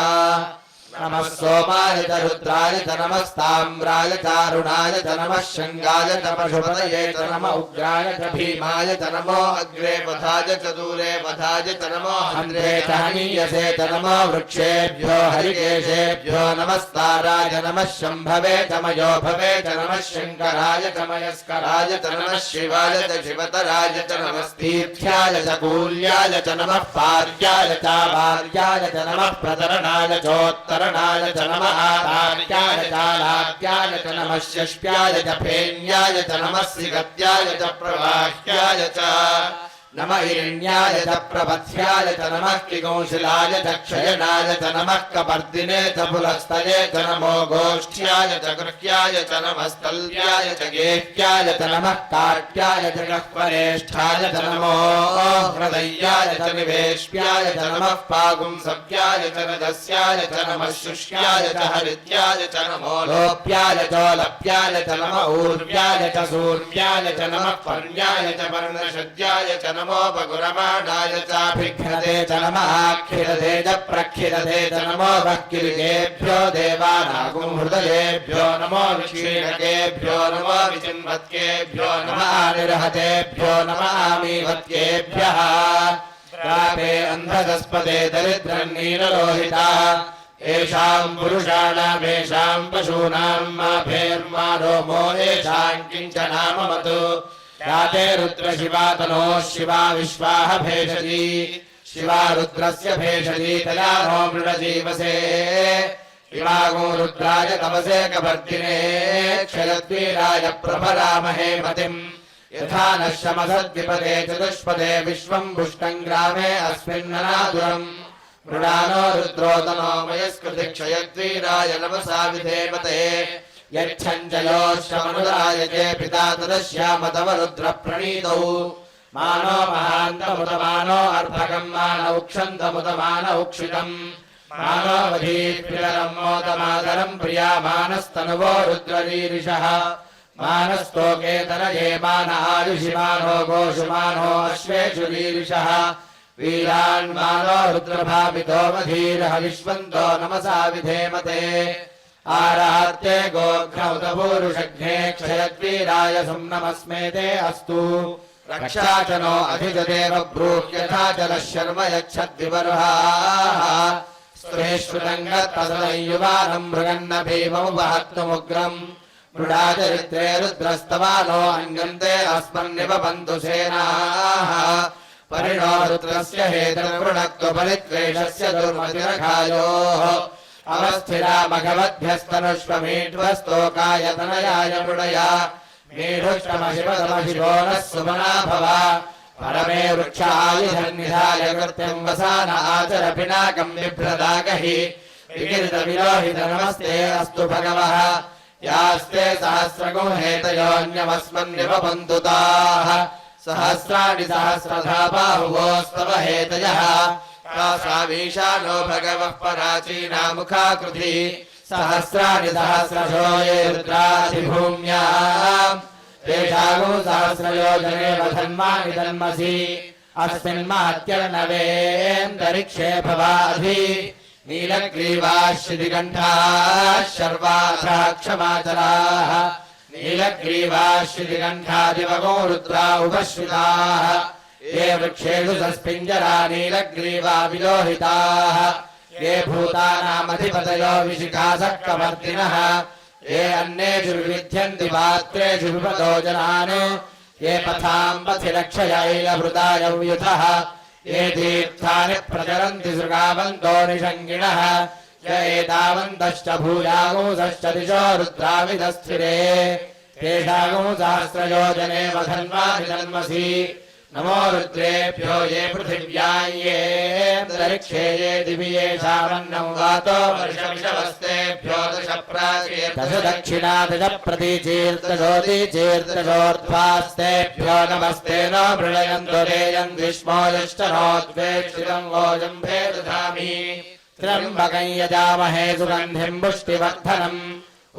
नमः सोमाय च रुद्राय च नमस्ताम्राय च अरुणाय च नमः शृङ्गाय च पशुपतये च नमः उग्राय च भीमाय च नमो अग्रे पथाय च दूरे पथाय च नमो हन्त्रे च हनीयसे च नमो वृक्षेभ्यो हरिकेशेभ्यो नमस्ताराय नमः शम्भवे च मयोभवे च नमः शङ्कराय च मयस्कराय च नमः शिवाय च शिवतराय च नमस्तीर्थ्याय च कूल्याय च नमः पार्याय च वार्याय च नमः प्रतरणाय चोत्तर च नमः आर्याय च लाभ्याय च नमः शष्प्याय च फेन्याय च नमः सिगत्याय च प्रवाह्याय च नमः हिरण्याय च प्रपथ्याय च नमः किकौशलाय च क्षयनाय च नमः कपर्दिने च पुलस्तये च नमो गोष्ठ्याय च गृह्याय च नमः स्तल्याय च गेह्याय च नमः काट्याय च गह्वरेष्ठाय च नमो हृदयाय च निवेश्याय च नमः पागुंसव्याय च रजस्याय च नमः शुष्याय च हरित्याय च नमो लोप्याय च लप्याय च नमः ऊर्व्याय च सूर्व्याय च नमः पर्ण्याय च वर्णशद्याय च नमो बगुरमाणाय चाभिघ्नते च नमः खिरते च प्रखिरते च नमो वक्किलिकेभ्यो देवानागुं हृदयेभ्यो नमो विक्षीणकेभ्यो नमो विचिन्वत्केभ्यो नमः निरहतेभ्यो नमः आमीवत्केभ्यः प्रापे अन्धकस्पदे दरिद्रन्नीललोहिता येषां पुरुषाणामेषां पशूनां माभेर्मानो मो येषां किञ्चनाममतु याते रुद्रशिवा तनोः शिवा विश्वाः भेषजी शिवा रुद्रस्य भेषजी तया नो मृडजीवसे इमागो रुद्राय तमसे कवर्तिने क्षयद्वीराय प्रभरामहे मतिम् यथा नः शमसद्विपदे चतुष्पदे विश्वम् पुष्टम् ग्रामे अस्मिन्ननादुरम् मृडानो रुद्रोदनो मयस्कृति क्षयद्वीराय नमसा विधेमते यच्छञ्जयोश्चमनुदाय चे पिता तदश्याम तव रुद्रप्रणीतौ मानो महान्तमुतमानो अर्भकम् मानौक्षन्तमुतमानौक्षितम् मानोऽवधीत्पितरम् मोदमादरम् प्रिया मानस्तनुवो रुद्ररीरिषः मानस्तोकेतरये मान आयुषि मानो गोषु मानो अश्वेषु रीरिषः वीरान् मानो रुद्रभावितो मधीरः विश्वन्तो नमसा विधेमते आरात्ये गोघ्नौतपूरुषघ्ने क्षयद्वीराय सुम्नमस्मेते अस्तु रक्षा च नो अधिजदेव ब्रूह्यथा जलः शर्म यच्छद्विबर्हाः स्त्रेष्वृतङ्गत्तसदयुवानम् मृगन्न भीममुपहत्तुमुग्रम् मृडाचरित्रे रुद्रस्तवानो अन्यन्ते अस्मन्निपबन्धु सेनाः परिणो रुद्रस्य हेतुर्वृणक्त्वपरित्वेषस्य दुर्मतिरघायोः अवस्थिरा मघवद्भ्यस्तनुष्वमीढ्वस्तोकायतनयाय मृडया मीढुष्टमशिवतमशिवो नः सुमना भव परमे वृक्षायुधन्निधाय कृत्यम् वसान आचर पिनाकम् बिभ्रदागहि विकीर्तविलोहित नमस्ते अस्तु भगवः यास्ते सहस्रगो हेतयोऽन्यमस्मन्निपबन्धु ताः सहस्राणि सहस्रधा बाहुवोस्तव हेतयः स्वामीशानो भगवः पराचीनामुखाकृति सहस्राणि सहस्रशो ये रुद्राधिभूम्याम् तेषागो सहस्रयोजने वधन्मानि तन्मसि अस्मिन्मात्यर्णवेन्दरिक्षे भवाधि नीलग्रीवाश्रितिकण्ठाः शर्वाथः क्षमाचलाः नीलग्रीवाश्रितिकण्ठादिवगो रुद्रा उपश्रिताः ये वृक्षेषु सस्पिञ्जरा नीलग्रीवा विलोहिताः ये भूतानामधिपतयो विशिखासक्कवर्तिनः ये अन्येषु विविध्यन्ति पात्रेषु विपदो जनान् ये पथाम् पथि रक्षयैलभृतायव्युतः ये तीर्थानि प्रचरन्ति सृगावन्तो निषङ्गिणः य एतावन्तश्च भूयागुंसश्च दिशो रुद्राविदस्थिरे तेषागो सहस्रयोजने वधन्वानि तन्मसि नमो रुद्रेभ्यो ये पृथिव्यां ये अन्तरिक्षे ये दिवि येषामन्नं वातो वर्षविषवस्तेभ्यो दश प्राचीर् दश दक्षिणा दश प्रतीचीर्दशोदीचीर्दशोर्ध्वास्तेभ्यो नमस्ते नो मृळयन्तो देयं ग्रीष्मो यष्टनोद्वेक्षितं वोजं भेदधामि त्र्यम्बकं यजामहे सुगन्धिं पुष्टिवर्धनम्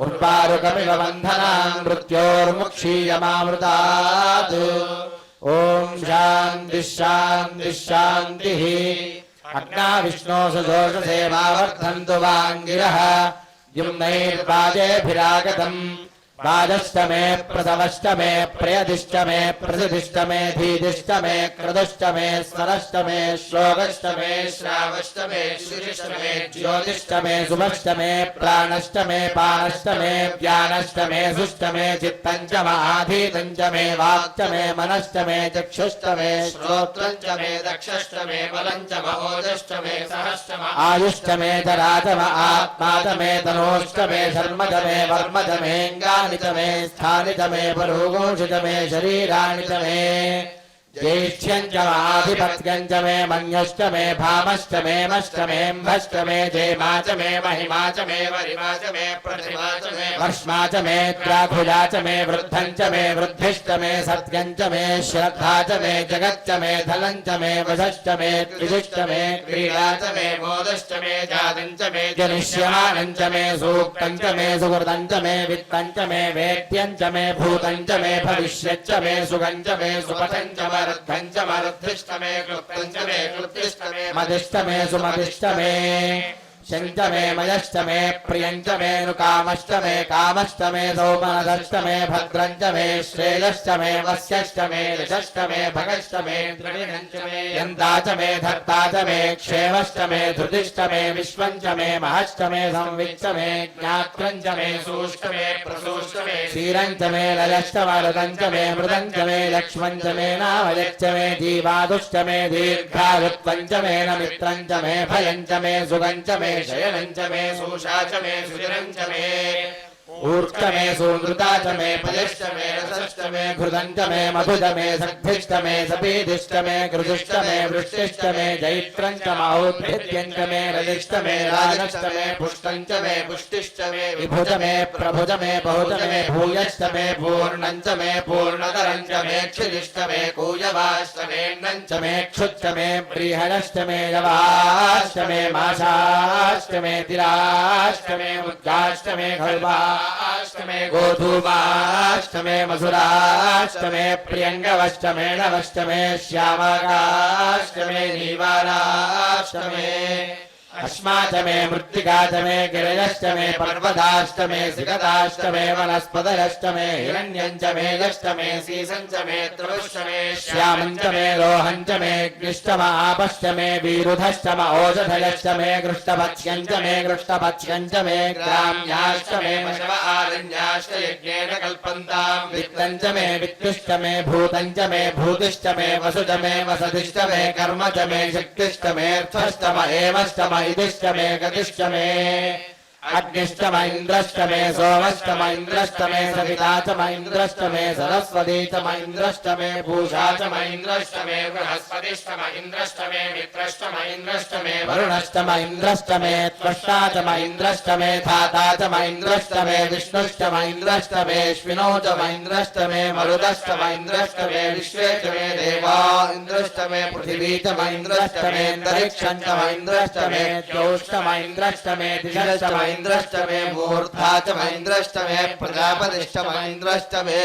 उर्वारुकमिव बन्धनान् मृत्योर्मुक्षीयमामृतात् ओम शांति शांति शांतिः अग्ना विष्णो सुदोष सेवावर्धन्तु वाङ्गिरः युम्नैर्वाजेभिरागतम् वाजश्च मे प्रसवश्च मे प्रयदिश्च मे प्रसिद्धिश्च मे धीदिश्च मे क्रदुश्च मे स्वरश्च मे श्लोकश्च मे श्रावश्च मे शुचिश्च मे ज्योतिश्च मे शुभश्च मे प्राणश्च मे पानश्च मे व्यानश्च मे सुश्च मे चित्तञ्च महाधीतञ्च मे वाक्च मे मनश्च मे चक्षुश्च मे श्रोत्रञ्च मे दक्षश्च मे बलञ्च महोदश्च मे सहश्च आयुश्च मे जरा च आत्मा च मे तनोश्च मे शर्म च मे वर्म च मेऽङ्गानि च मे स्थानि च मे परोगोषि च मे शरीराणि च मे ज्येष्ठ्यं च आधिपत्यं च मे मन्यश्च मे भामश्च मे मश्च मेऽम्भश्च मे जयमा च मे महिमा च मे वरिमा च मे प्रतिमा च मे वर्ष्मा च मे द्राघुला च मे वृद्धं च मे वृद्धिश्च मे सत्यं च मे श्रद्धा च मे जगच्च मे धनं च मे वशश्च मे त्रिजुश्च मे क्रीडा च मे मोदश्च मे जातं च मे जनिष्यमानं च मे सूक्तं च मे सुकृतं च मे वित्तं च मे वेद्यं च मे भूतं च मे भविष्यच्च मे सुखं च मे सुपथं च मरुद्धं च मरुद्धिश्च मे क्लुप्तं च मे क्लुप्तिश्च मे मदिश्च मे सुमदिश्च मे शञ्च मे मयश्च मे प्रियञ्च मे नुकामश्च मे कामश्च मे सौमनदश्च मे भद्रञ्च मे श्रेयश्च मे वस्यश्च मे यशश्च मे भगश्च मे द्रविणञ्च मे यन्ता च मे धर्ता च मे क्षेमश्च मे धृतिश्च मे विश्वञ्च मे महश्च मे संविच्च मे ज्ञात्रञ्च मे सूष्ट मे प्रसूष्ट मे क्षीरञ्च मे लयश्च मरुदञ्च मे मृदञ्च मे लक्ष्मञ्च मे नामयश्च मे जीवादुश्च मे दीर्घायुत्वञ्च मे नमित्रञ्च मे भयञ्च मे सुगञ्च मे शयनं च मे सूषा च मे सुजनं च मे ऊर्ष्टमे सूनृताचमे पयष्टमे रसष्टमे घृतञ्चमे मधुजमे सग्धिष्टमे सपीदिष्टमे घृदिष्टमे वृष्टिष्टमे जैत्रञ्चमौद्भिद्यञ्चमे रदिष्टमे राजष्टमे पुष्टञ्चमे पुष्टिष्टमे विभुजमे प्रभुजमे बहुजमे भूयष्टमे पूर्णञ्चमे पूर्णतरञ्चमे क्षिदिष्टमे कूजवाष्टमे नञ्चमे क्षुच्चमे बृहदष्टमे यवाष्टमे माषाष्टमे तिराष्टमे मुद्गाष्टमे खल्वाष्टमे गोधूमाष्टमे मसुराष्टमे प्रियङ्गवष्टमे नवष्टमे श्यामकाष्टमे नीवाराष्टमे अश्माचमे मृत्तिकाचमे गिरयष्टमे पर्वताष्टमे सिगताष्टमे वनस्पतयष्टमे हिरण्यञ्चमे यष्टमे सीसञ्चमे त्रिवष्टमे श्यामञ्चमे लोहञ्चमे ग्निष्टमापष्टमे वीरुधष्टम ओषधयष्टमे गृष्टपक्ष्यञ्चमे गृष्टपक्ष्यञ्चमे ग्राम्याष्टमे मशव आरण्याष्टयज्ञेन कल्पन्ताम् वित्तञ्चमे वित्तिष्टमे भूतञ्चमे भूतिष्टमे वसुजमे वसतिष्टमे कर्मचमे शक्तिष्टमेऽर्थष्टम एवष्टम इदिष्टमे गतिष्टमे अग्निष्टम इन्द्रष्टमे सोमष्टम इन्द्रष्टमे सविताचम इन्द्रष्टमे सरस्वतीचम इन्द्रष्टमे पूषाचम इन्द्रष्टमे बृहस्पतिष्टम इन्द्रष्टमे मित्रष्टम इन्द्रष्टमे वरुणष्टम इन्द्रष्टमे त्वष्टाचम इन्द्रष्टमे धाताचम इन्द्रष्टमे विष्णुष्टम इन्द्रष्टमे श्विनोचम इन्द्रष्टमे मरुदष्टम इन्द्रष्टमे विश्वेचमे देवा इन्द्रष्टमे पृथिवीचम इन्द्रष्टमे अन्तरिक्षञ्चम इन्द्रष्टमे ज्योष्टम इन्द्रष्टमे दिशष्टम इन्द्रष्टमे मूर्धाचम इन्द्रष्टमे प्रजापतिष्टम इन्द्रष्टमे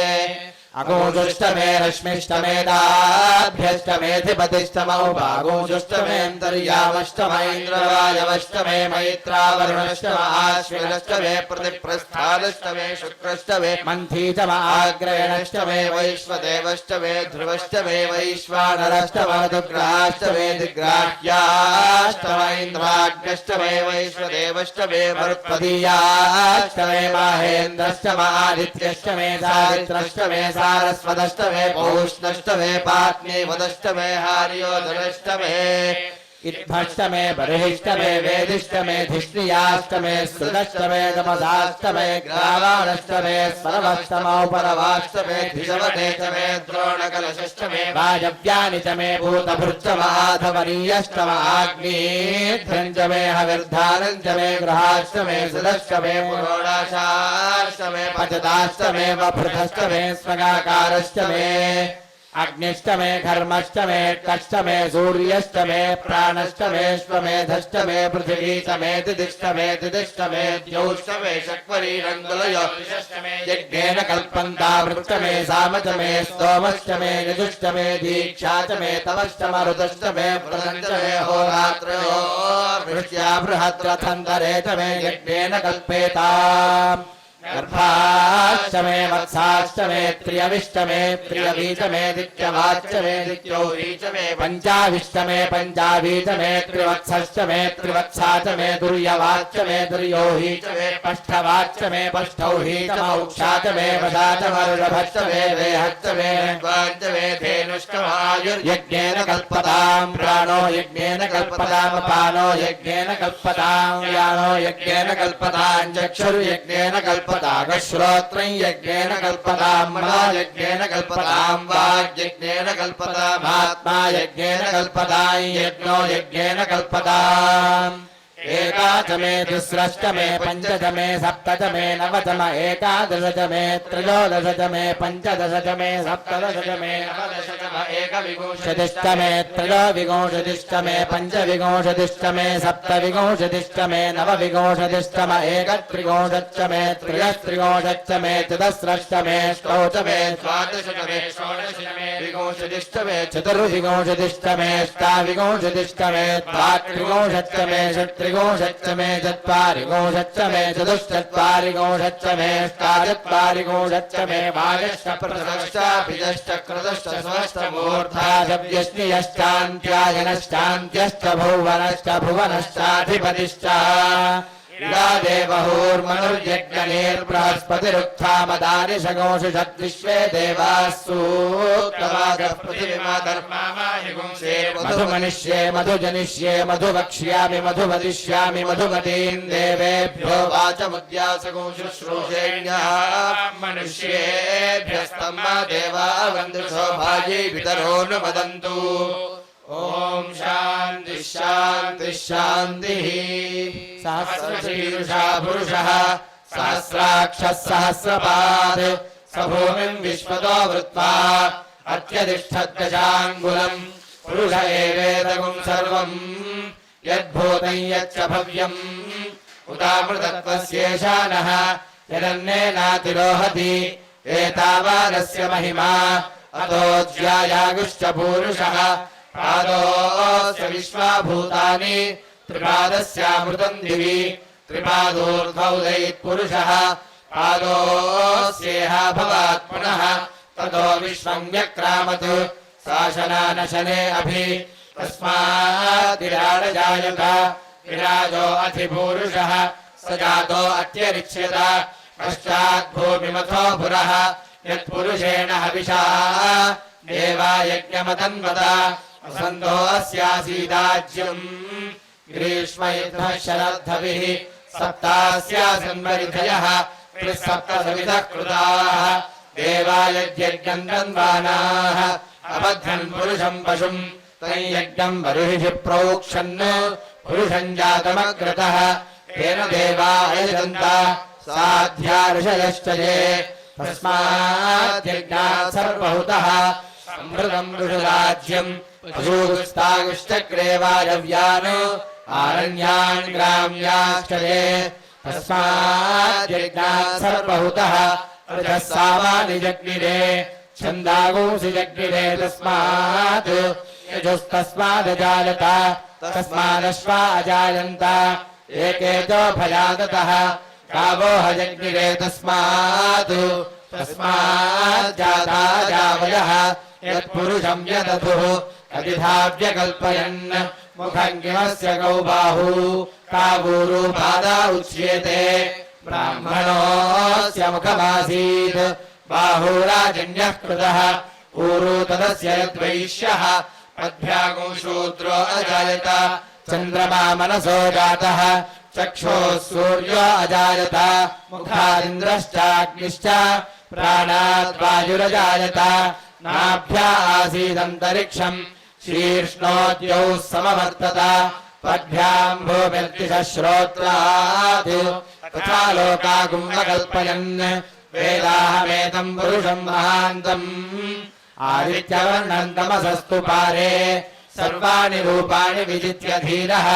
अगोजुष्टमे रश्मिष्टमे दाभ्यष्टमेऽधिपतिष्टमौभागोजुष्टमे अन्तर्यामष्टम इन्द्रवायवष्टमे मैत्रावरुणष्टम आश्विनष्टमे प्रतिप्रस्थानष्टमे शुक्रष्टमे मन्थीचम आग्रयणष्टमे वैश्वदेवष्टमे ध्रुवष्टमे वैश्वानरष्टम दुग्राष्टमे दिग्राह्याष्टम इन्द्राग्नष्टमे वैश्वदेवष्टमे मरुत्पदीयाष्टमे माहेन्द्रष्टम आदित्यष्टमे सावित्रष्टमे सारस्वतष्टमे पौष्णष्टमे पात्नीवदष्टमे हार्योदनष्टमे इत्भष्टमे बर्हिष्टमे वेदिष्टमे धिष्णियाष्टमे श्रुतष्टमे तमसाष्टमे ग्रावाणष्टमे स्मरवष्टमौपरवाष्टमे धिषवदेशमे द्रोणकलशष्टमे वायव्यानि च मे भूतभृच्चमाधवनीयष्टम आग्नेध्रञ्जमे हविर्धानञ्जमे गृहाष्टमे सुदष्टमे पुरोडाशाष्टमे पचदाष्टमे वभृतष्टमे स्वगाकारष्टमे अग्निष्टमे घर्मष्टमे कष्टमे सूर्यष्टमे प्राणष्टमेष्वमेधष्टमे पृथिवीष्टमे तिदिष्टमे द्यौष्टमे शक्वरीरङ्गुलयो यज्ञेन कल्पन्ता वृक्षमे सामचमे स्तोमष्टमे यजुष्टमे दीक्षाचमे तवष्टमरुदष्टमे व्रतञ्चमे होरात्रयो वृष्ट्या बृहद्रथन्तरे च मे यज्ञेन कल्पेताम् गर्भाष्टमे वत्साष्टमे त्र्यविष्टमे त्र्यवीचमे दित्यवाच्यमे दित्योरीचमे पञ्चाविष्टमे पञ्चावीचमे त्रिवत्सष्टमे त्रिवत्साचमे दुर्यवाच्यमे दुर्योहीचमे पष्ठवाच्यमे पष्ठौहीचमौक्षाचमे वशाचमरुषभष्टमे वेहच्चमे वाञ्चमे धेनुष्टमायुर्यज्ञेन कल्पताम् प्राणो यज्ञेन कल्पताम् अपानो यज्ञेन कल्पताम् व्यानो यज्ञेन कल्पताम् चक्षुर्यज्ञेन कल्पताम् श्रोत्रं यज्ञेन कल्पताम् मनो यज्ञेन कल्पताम् वाग्यज्ञेन कल्पताम् आत्मा यज्ञेन कल्पताम् यज्ञो यज्ञेन कल्पताम् एकादशमे तिस्रष्टमे पञ्चदशमे सप्तदशमे नवदशमे एकादशदशमे त्रयोदशदशमे पञ्चदशदशमे सप्तदशदशमे नवदशदशमे एकविंशतिष्टमे त्रयोविंशतिष्टमे पञ्चविंशतिष्टमे सप्तविंशतिष्टमे नवविंशतिष्टमे एकत्रिंशत्तमे त्रयस्त्रिंशत्तमे चतुस्रष्टमे षोडशमे द्वादशतमे षोडशतमे विंशतिष्टमे चतुर्विंशतिष्टमे अष्टाविंशतिष्टमे द्वात्रिंशत्तमे षट्त्रिंशत्तमे चत्वारिंशत्तमे चतुश्चत्वारिंशत्तमे अष्टाचत्वारिंशत्तमे वायश्चप्रदश्चाभिजश्चक्रदश्च स्वश्चमूर्धाशव्यश्नियश्चान्त्यायनश्चान्त्यश्च भुवनश्च भुवनश्चाधिपतिश्च इदा देवहूर्मनुर्यज्ञनेर्बृहस्पतिरुत्थामदानि शगोषिषद्विश्वे देवाः सूक्तवाचः पृथिवीमा धर्मामाहिगुंसे मधुमनिष्ये मधुजनिष्ये मधुवक्ष्यामि मधुवदिष्यामि मधुमतीन् देवेभ्यो वाचमुद्यासगो शुश्रूषेण्यः मनुष्येभ्यस्तम्मा देवा वन्दुषो भाजी पितरो न वदन्तु ओम शांति शांति शांतिः सहस्रशीर्षा पुरुषः सहस्राक्षः सहस्रपाद स भूमिं विश्वतो वृत्वा अत्यतिष्ठद्दशाङ्गुलम् पुरुष एवेदगुं सर्वम् यद्भूतं यच्च भव्यम् उदामृतत्वस्येषानः यदन्नेनातिरोहति एतावानस्य महिमा अतोऽज्यायागुश्च पूरुषः पादोऽस्य विश्वाभूतानि त्रिपादस्यामृतं दिवि त्रिपादोर्ध्वौदयित्पुरुषः पादोऽस्येह भवात् पुनः ततो विश्वं व्यक्रामत् शासनानशने अभि तस्मात् विराडजायत विराजो अधिपूरुषः स जातो अत्यरिच्यत पश्चात् भूमिमथो पुरः यत्पुरुषेण हविषा देवा यज्ञमतन्वत वसन्तो अस्यासीदाज्यम् ग्रीष्म युद्धः शरद्धविः सप्तास्यासन्वरिधयः त्रिसप्तसविधः कृताः देवा यज्ञम् तन्वानाः अबध्यन् पुरुषम् पशुम् तञ्यज्ञम् बर्हिषि प्रोक्षन् पुरुषम् जातमग्रतः तेन देवा यजन्त साध्या ऋषयश्च ये तस्माद्यज्ञात् सर्वहुतः समृतम् ऋषुराज्यम् पशूस्तागुश्चक्रे वायव्यान् आरण्यान् ग्राम्याश्च ये तस्माद्यज्ञात् सर्वहुतः रजः सामानि जग्निरे छन्दागुंसि जग्निरे तस्मात् यजुस्तस्मादजायत तस्मादश्वा अजायन्त एकेतो भयादतः गावो हजग्निरे तस्मात् तस्माज्जाता जावयः यत्पुरुषं यदधुः अतिधाव्यकल्पयन् मुखं किमस्य गौ बाहू कावूरुपादा उच्येते ब्राह्मणोऽस्य मुखमासीत् बाहुराजन्यः कृतः ऊरु तदस्य यद्वैश्यः पद्भ्यागो शूद्रो अजायत चन्द्रमा मनसो जातः चक्षुः सूर्यो अजायत मुखादिन्द्रश्चाग्निश्च प्राणात् वायुरजायत नाभ्या आसीदन्तरिक्षम् शीर्ष्णोद्यौ समवर्तत पद्भ्याम् भूमिर्दिशः श्रोत्रात् तथा लोकागुम्नकल्पयन् वेदाहमेतम् पुरुषम् महान्तम् आदित्यवर्णम् तमसस्तु पारे सर्वाणि रूपाणि विजित्य धीरः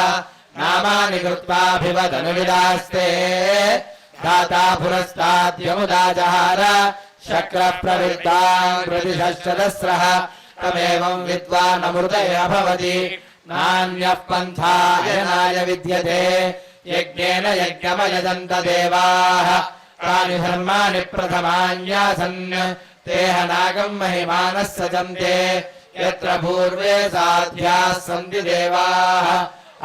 नामानि कृत्वाभिवदनुविदास्ते दाता पुरस्ताद्यमुदा जहार शक्रः प्रवृत्तान् प्रतिशश्चदस्रः तमेवम् विद्वानमृतय भवति नान्यः पन्थायनाय विद्यते यज्ञेन यज्ञमयजन्त देवाः तानि धर्माणि प्रथमान्यासन् तेह नागम् महिमानः सजन्ते यत्र पूर्वे साध्याः सन्ति देवाः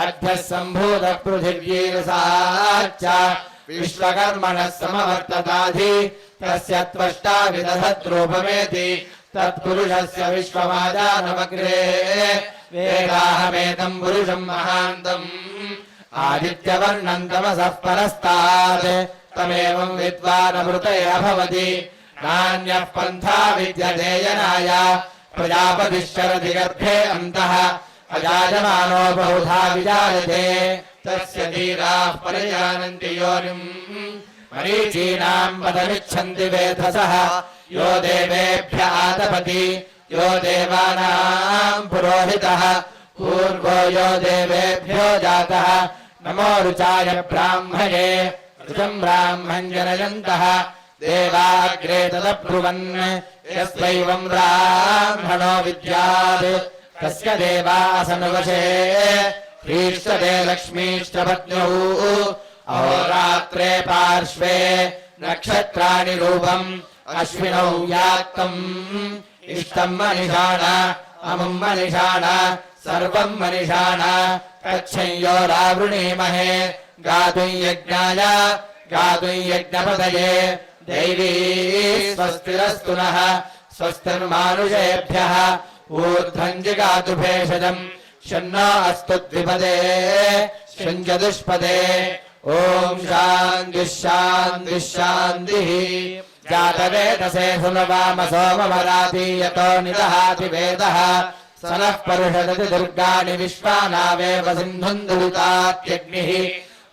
अभ्यः सम्भूतः पृथिव्यैरसाच्च विश्वकर्मणः समवर्तताधि तस्य त्वष्टा विदधद्रूपमेति तत्पुरुषस्य विश्वमाजानमग्रे वेदाहमेतम् पुरुषम् महान्तम् आदित्यवर्णम् तमसः परस्तात् तमेवम् विद्वानमृतय भवति नान्यः पन्था विद्यते यनाय प्रजापतिश्चरति गर्भे अन्तः अजायमानो बहुधा विजायते तस्य धीराः परिजानन्ति योनिम् मरीचीनाम् पदमिच्छन्ति वेधसः यो देवेभ्य आतपति यो देवानाम् पुरोहितः पूर्वो यो देवेभ्यो जातः नमो रुचाय ब्राह्मणे ऋतं ब्राह्मम् जनयन्तः देवाग्रे तदब्रुवन् यस्त्वैवम् ब्राह्मणो विद्यात् तस्य देवासनुवशे ह्रीष्टते लक्ष्मीश्च पत्न्यौ अहोरात्रे पार्श्वे नक्षत्राणि रूपम् अश्विनौ याक्तम् इष्टम् मनिषाण अमुम् मनिषाण सर्वम् मनिषाण तच्छंयोरावृणीमहे गातुं यज्ञाय गातुं यज्ञपतये दैवी स्वस्तिरस्तु नः स्वस्तिर्मानुषेभ्यः ऊर्ध्वं जिगातु भेषजम् शन्नो अस्तु द्विपदे शञ्चतुष्पदे ॐ शान्तिः शान्तिः शान्तिः जातवेदसे सुनवाम सोमवरातीयतो निदहाति वेदः स नः परुषदति दुर्गाणि विश्वानावेव सिन्धुम् दुरितात्यग्निः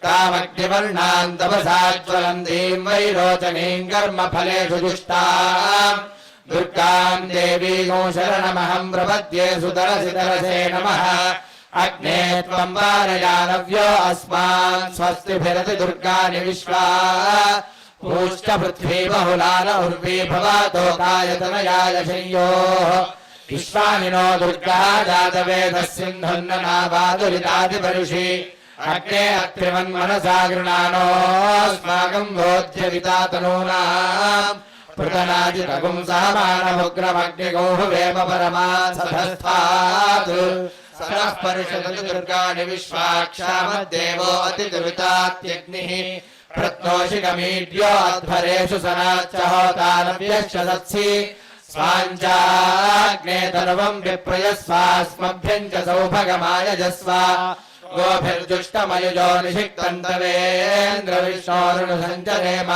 तामग्निवर्णाम् तपसाज्वलन्तीम् वैरोचनीम् कर्मफलेषु जुष्टाम् दुर्गाम् देवीं शरणमहम् प्रपद्ये सुतरसितरसे नमः अग्ने त्वम् वारयानव्यो अस्मान् स्वस्तिभिरति दुर्गाणि विश्वा पूश्च पृथ्वी बहुलान उर्वी भवातोकायतनयाय शय्योः विश्वानि नो दुर्गः जातवेदः सिन्धुन्ननावादुरितादिपरुषि अग्ने अत्रिवन्मनसा गृणानोऽस्माकम् बोध्यवितातनूनाम् पृतनाजितगुम् सहमानमुग्रमग्निगोहुवेम परमासधस्थात् स नः परिषदति दुर्गाणि विश्वाक्षामद्देवो अतिदुरितात्यग्निः प्रत्नोषिकमीड्यो अध्वरेषु सनाच्च होतानव्यश्च सत्सि स्वाञ्चाग्ने तनुवम् विप्रयस्वास्मभ्यम् च सौभगमायजस्व गोभिर्जुष्टमयुजो निषिक्तन्तवेन्द्रविष्णोरुणसञ्चरेम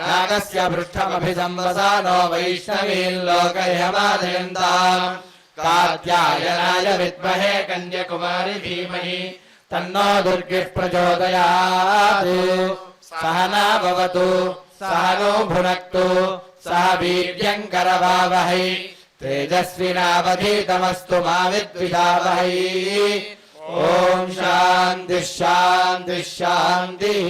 नागस्य पृष्ठमभिसंवसानो वैष्णवीम् लोकयमादयन्ताम् कात्यायनाय विद्महे कन्याकुमारि धीमहि तन्नो दुर्गिः प्रचोदयात् सहना भवतु सह नो भुनक्तु सह वीर्यम् करवावहै तेजस्विनावधीतमस्तु मा विद्विषावहै ॐ शान्तिः शान्तिः शान्तिः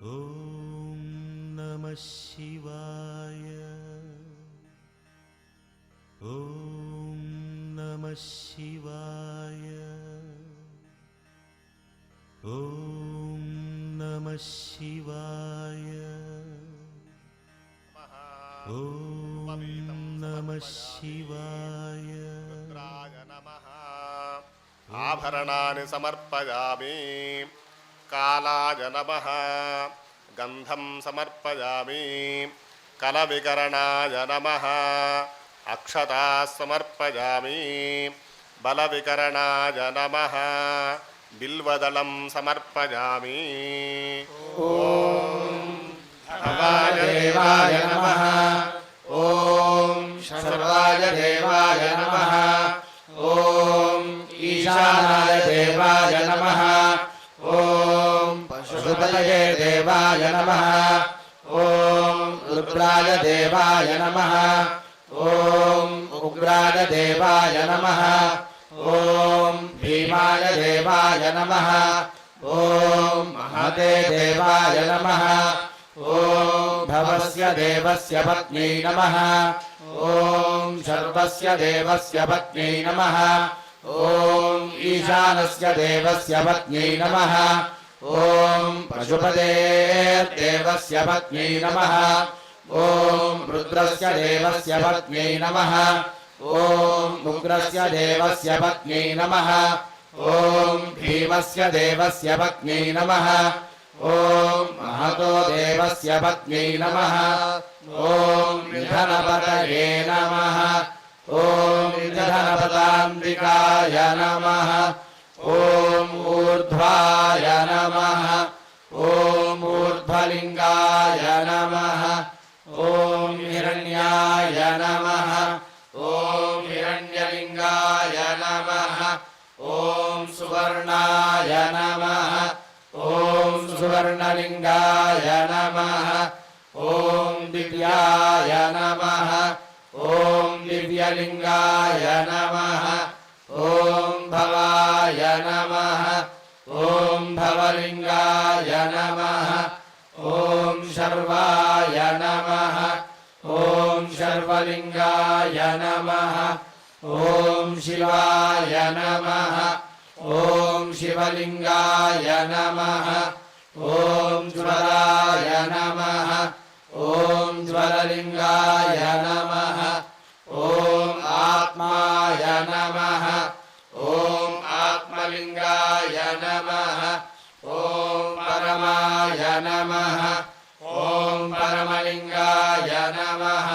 ॐ नमः शिवाय ॐ नमः शिवाय ॐ नमः शिवाय ॐ नमः शिवाय रुद्राय नमः आभरणानि समर्पयामि कालाय नमः गन्धं समर्पयामि कलविकरणाय नमः अक्षताः समर्पयामि बलविकरणाय नमः बिल्वदलं समर्पयामि भवाय देवाय नमः ॐ सर्वाय देवाय नमः ॐ ईशानाय देवाय नमः ॐ पशुपतये देवाय नमः ॐ रुद्राय देवाय नमः ॐ उग्राय देवाय नमः ॐ भीमाय देवाय नमः ॐ महते देवाय नमः ॐ भवस्य देवस्य पत्न्यै नमः ॐ सर्वस्य देवस्य पत्न्यै नमः ॐ ईशानस्य देवस्य पत्न्यै नमः ॐ पशुपतेर्देवस्य पत्न्यै नमः ॐ रुद्रस्य देवस्य पत्न्यै नमः ॐ उग्रस्य देवस्य पत्न्यै नमः ॐ भीमस्य देवस्य पत्न्यै नमः ॐ महतो देवस्य पत्न्यै नमः ॐ निधनपतये नमः ॐ निधनपताम्बिकाय नमः ॐ ऊर्ध्वाय नमः ॐ ऊर्ध्वलिङ्गाय नमः ॐ हिरण्याय नमः ॐ हिरण्यलिङ्गाय नमः ॐ सुवर्णाय नमः ॐ सुवर्णलिङ्गाय नमः ॐ दिव्याय नमः ॐ दिव्यलिङ्गाय नमः ॐ भवाय नमः ॐ भवलिङ्गाय नमः ॐ शर्वाय नमः ॐ शर्वलिङ्गाय नमः ॐ शिवाय नमः ॐ शिवलिङ्गाय नमः ॐ ज्वराय नमः ॐ ज्वरलिङ्गाय नमः ॐ आत्माय नमः ॐ आत्मलिङ्गाय नमः ॐ परमाय नमः ॐ परमलिङ्गाय नमः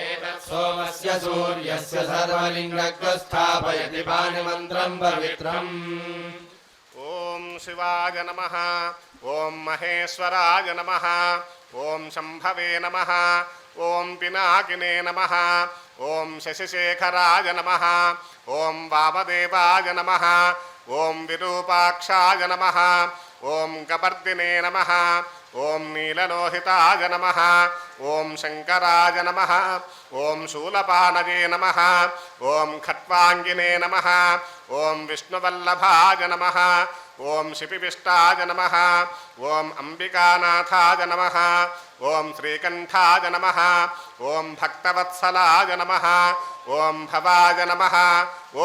एतत् सोमस्य सूर्यस्य सर्वलिङ्गं स्थापयति पाणिमन्त्रं पवित्रम् ॐ शिवाय नमः ॐ महेश्वराय नमः ॐ शम्भवे नमः ॐ पिनाकिने नमः ॐ शशिशेखराय नमः ॐ वामदेवाय नमः ॐ विरूपाक्षाय नमः ॐ कपर्दिने नमः ॐ नीललोहिताय नमः ॐ शङ्कराय नमः ॐ शूलपाणये नमः ॐ खट्वाङ्गिने नमः ॐ विष्णुवल्लभाय नमः ॐ शिपिविष्टाय नमः ॐ अम्बिकानाथाय नमः ॐ श्रीकण्ठाय नमः ॐ भक्तवत्सलाय नमः ॐ भवाय नमः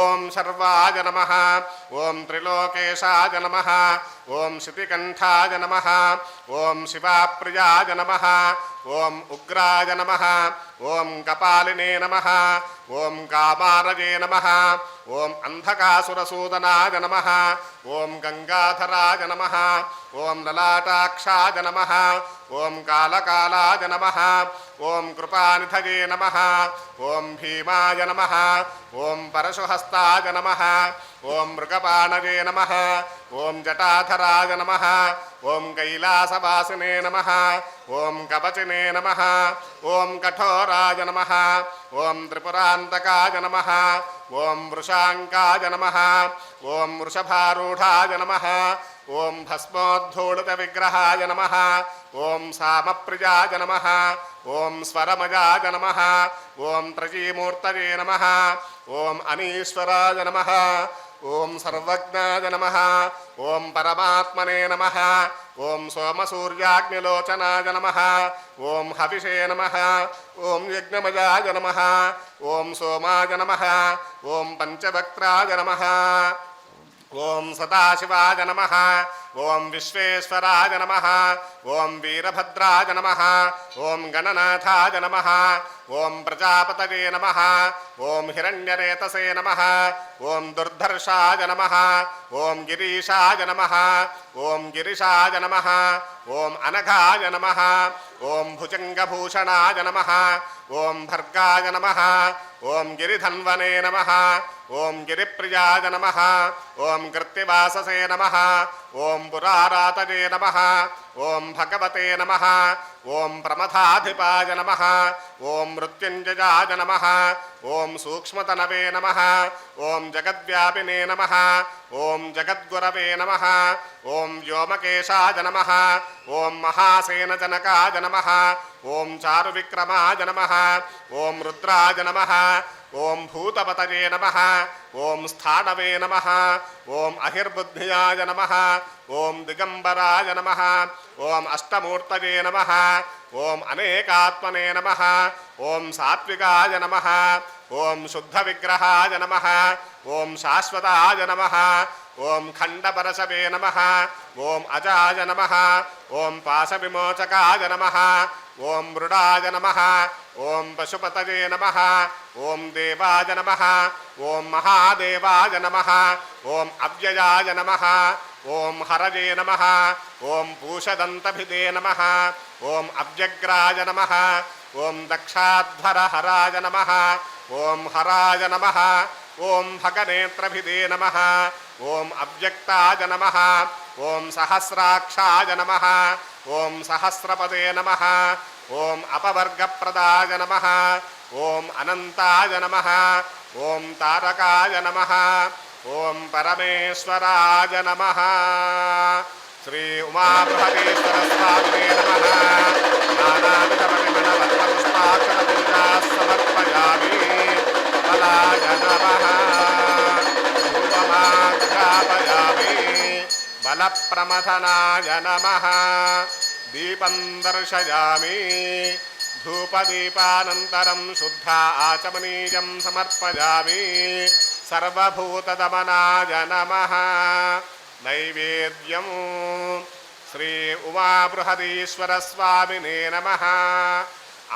ॐ सर्वाय नमः ॐ त्रिलोकेशाय नमः ॐ शितिकण्ठाय नमः ॐ शिवाप्रियाय नमः ॐ उग्राय नमः ॐ कपालिने नमः ॐ कामारये नमः ॐ अन्धकासुरसूदनाय नमः ॐ गङ्गाधराय नमः ॐ ललाटाक्षाय नमः ॐ कालकालाय नमः ॐ कृपानिधये नमः ॐ भीमाय नमः ॐ परशुहस्ताय नमः ॐ मृगपाणये नमः ॐ जटाधराय नमः ॐ कैलासवासिने नमः ॐ कवचिने नमः ॐ कठोराय नमः ॐ त्रिपुरान्तकाय नमः ॐ वृषाङ्काय नमः ॐ वृषभारूढाय नमः ॐ भस्मोद्धूलितविग्रहाय नमः ॐ सामप्रियाय नमः ॐ स्वरमयाय नमः ॐ त्रयीमूर्तये नमः ॐ अनीश्वराय नमः ఓం సర్వజ్ఞాయ నమః ఓం పరమాత్మనే నమః ఓం సోమసూర్యాగ్నిలోచనాయ నమః ఓం హవిషే నమః ఓం యజ్ఞమయాయ నమః ఓం సోమాయ నమః ఓం పంచవక్త్రాయ నమః ఓం సదాశివాయ నమః ఓం విశ్వేశ్వరాయ నమః ఓం వీరభద్రాయ నమః ఓం గణనాథాయ నమః ఓం ప్రజాపతయే నమః ఓం హిరణ్యరేతసే నమః ఓం దుర్ధర్షాయ నమః ఓం గిరీశాయ నమః ఓం గిరిశాయ నమః ఓం అనఘాయ నమః ఓం భుజంగభూషణాయ నమః ఓం భర్గాయ నమః ఓం గిరిధన్వనే నమః ఓం గిరిప్రియాయ నమః ఓం కృత్తివాససే నమః ఓం పురారాతయే నమః ఓం భగవతే నమః ఓం ప్రమథాధిపాయ నమః ఓం మృత్యుంజయాయ నమః ఓం సూక్ష్మతనవే నమః ఓం జగద్వ్యాపినే నమః ఓం జగద్గురవే నమః ఓం వ్యోమకేశాయ నమః ఓం మహాసేనజనకాయ నమః ఓం చారువిక్రమాయ నమః ఓం రుద్రాయ నమః ఓం భూతపతయే నమః ఓం స్థాణవే నమః ఓం అహిర్బుద్ధియాయ నమః ఓం దిగంబరాయ నమః ఓం అష్టమూర్తయే నమః ఓం అనేకాత్మనే నమః ఓం సాత్వికాయ నమః ఓం శుద్ధవిగ్రహాయ నమః ఓం శాశ్వతాయ నమః ఓం ఖండపరశవే నమః ఓం అజాయ నమః ఓం పాశవిమోచకాయ నమః ఓం మృడాయ నమః ఓం పశుపతయే నమః ఓం దేవాయ నమః ఓం మహాదేవాయ నమః ఓం అవ్యయాయ నమః ఓం హరయే నమః ఓం పూషదంతభిదే నమః ఓం అవ్యగ్రాయ నమః ఓం దక్షాధ్వరహరాయ నమః ఓం హరాయ నమః ఓం భగనేత్రభిదే నమః ఓం అవ్యక్తాయ నమః ఓం సహస్రాక్షాయ నమః ఓం సహస్రపదే నమః ఓం అపవర్గప్రదాయ నమః ఓం అనంతాయ నమః ఓం తారకాయ నమః ఓం పరమేశ్వరాయ నమః శ్రీ ఉమాబృహదీశ్వర స్వామినే నమః నానావిధపరిమళవత్మపుష్పాక్షరపూజా సమర్పయామి బలాయ నమః ధూపమాఘ్రాపయామి బలప్రమథనాయ నమః దీపం దర్శయామి ధూపదీపానంతరం శుద్ధ ఆచమనీయం సమర్పయామి సర్వభూతదమనాయ నమః నైవేద్యం శ్రీ ఉమాబృహదీశ్వర స్వామినే నమః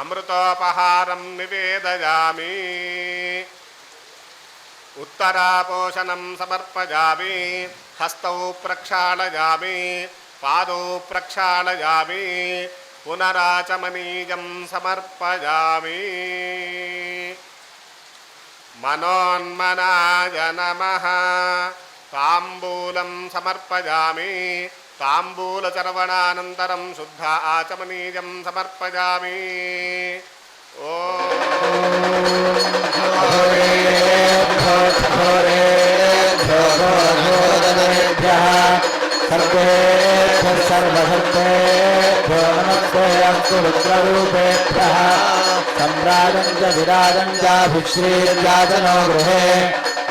అమృతోపహారం నివేదయామి ఉత్తరాపోషణం సమర్పయామి హస్తౌ ప్రక్షాళయామి పాదౌ ప్రక్షాళయామి పునరాచమనీయం సమర్పయామి మనోన్మనాయ నమః తాంబూలం సమర్పయామి తాంబూలచర్వణానంతరం శుద్ధ ఆచమనీయం సమర్పయామి सम्राजञ्जाभिश्रीर्याजनो गृहे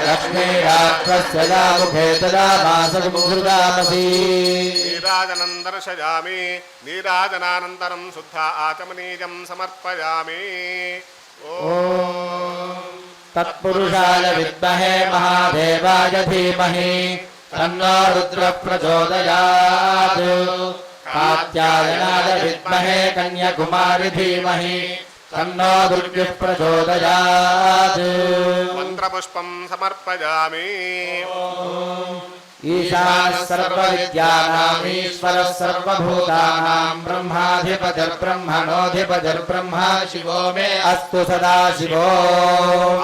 लक्ष्मीराष्ट्रस्य मुखे तदा मासगुरुदामसि నీరాజనం దర్శయామి నీరాజనానంతరం శుద్ధ ఆచమనీయం సమర్పయామి तत्पुरुषाय विद्महे महादेवाय धीमहि तन्नो रुद्रः प्रचोदयात् कात्यायनाय विद्महे कन्याकुमारी धीमहि तन्नो दुर्गः प्रचोदयात् మంత్రపుష్పం సమర్పయామి ईशानः सर्वविद्यानाम् ईश्वरः सर्वभूतानां ब्रह्माधिपतिर्ब्रह्मणोऽधिपतिर्ब्रह्मा शिवो मे अस्तु सदा शिवो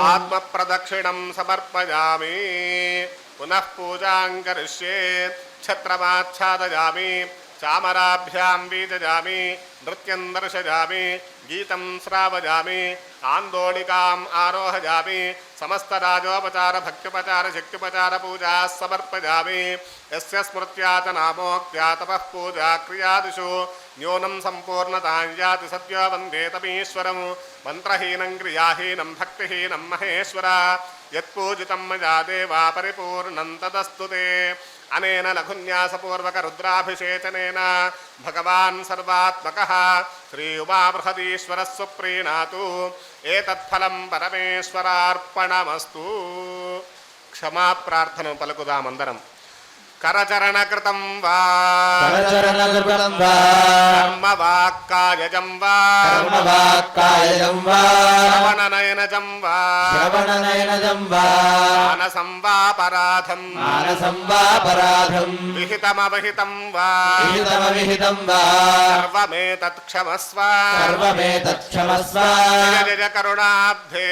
ఆత్మప్రదక్షిణం సమర్పయామి పునః పూజాం కరిష్యే ఛత్రమాచ్ఛాదయామి చామరాభ్యాం బీజయామి నృత్యం దర్శయామి గీతం శ్రావయామి आन्दोलिकाम् आरोहयामि समस्तराजोपचार भक्त्युपचार शक्त्युपचार पूजा समर्पयामि यस्य स्मृत्या च नामोक्त्या तपः पूजा क्रियादिषु न्यूनं सम्पूर्णतां याति सद्यो वन्दे तमीश्वरं मन्त्रहीनं क्रियाहीनं भक्तिहीनं महेश्वर यत्पूजितं मया देवा परिपूर्णं तदस्तु ते अनेन लघुन्यासपूर्वकरुद्राभिषेचनेन भगवान् सर्वात्मकः श्री उमाबृहदीश्वरः सुप्रीणातु एतत्फलं परमेश्वरार्पणमस्तु क्षमा प्रार्थनं पलकुदामंदरं करचरणकृतं वा कर्मवाक्कायजं वा श्रवणनयनजं वा मानसं वापराधं विहितमविहितं वा सर्वमेतत्क्षमस्व जय जय करुणाब्धे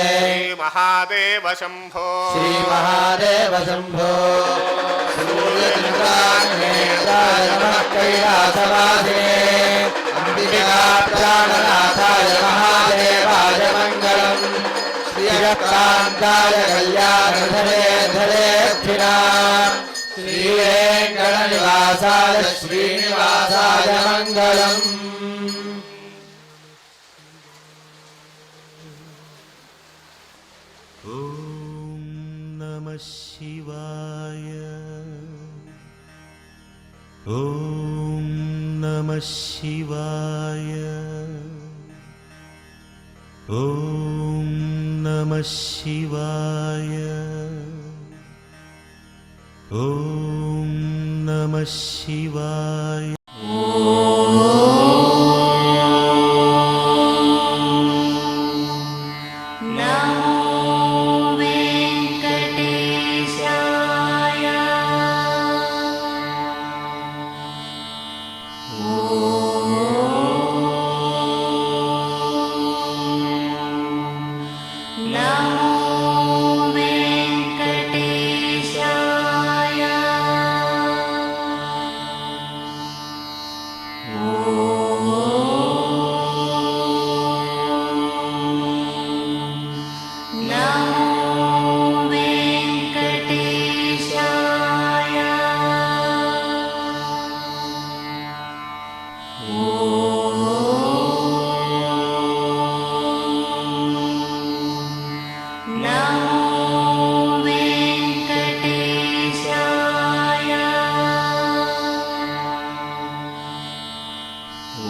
श्रीमहादेव शम्भो शम्भो सूर्यचन्द्राग्नेत्राय नमः कैलासवासिने अम्बिकाप्राणनाथाय महादेवाय मङ्गलम् श्रियकान्ताय कल्याणधरेद्धरेक्षिणाम् श्रीवेङ्कटनिवासाय श्रीनिवासाय मङ्गलम् शिवाय ॐ नमः शिवाय ॐ नमः शिवाय ॐ नमः शिवाय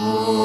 Oh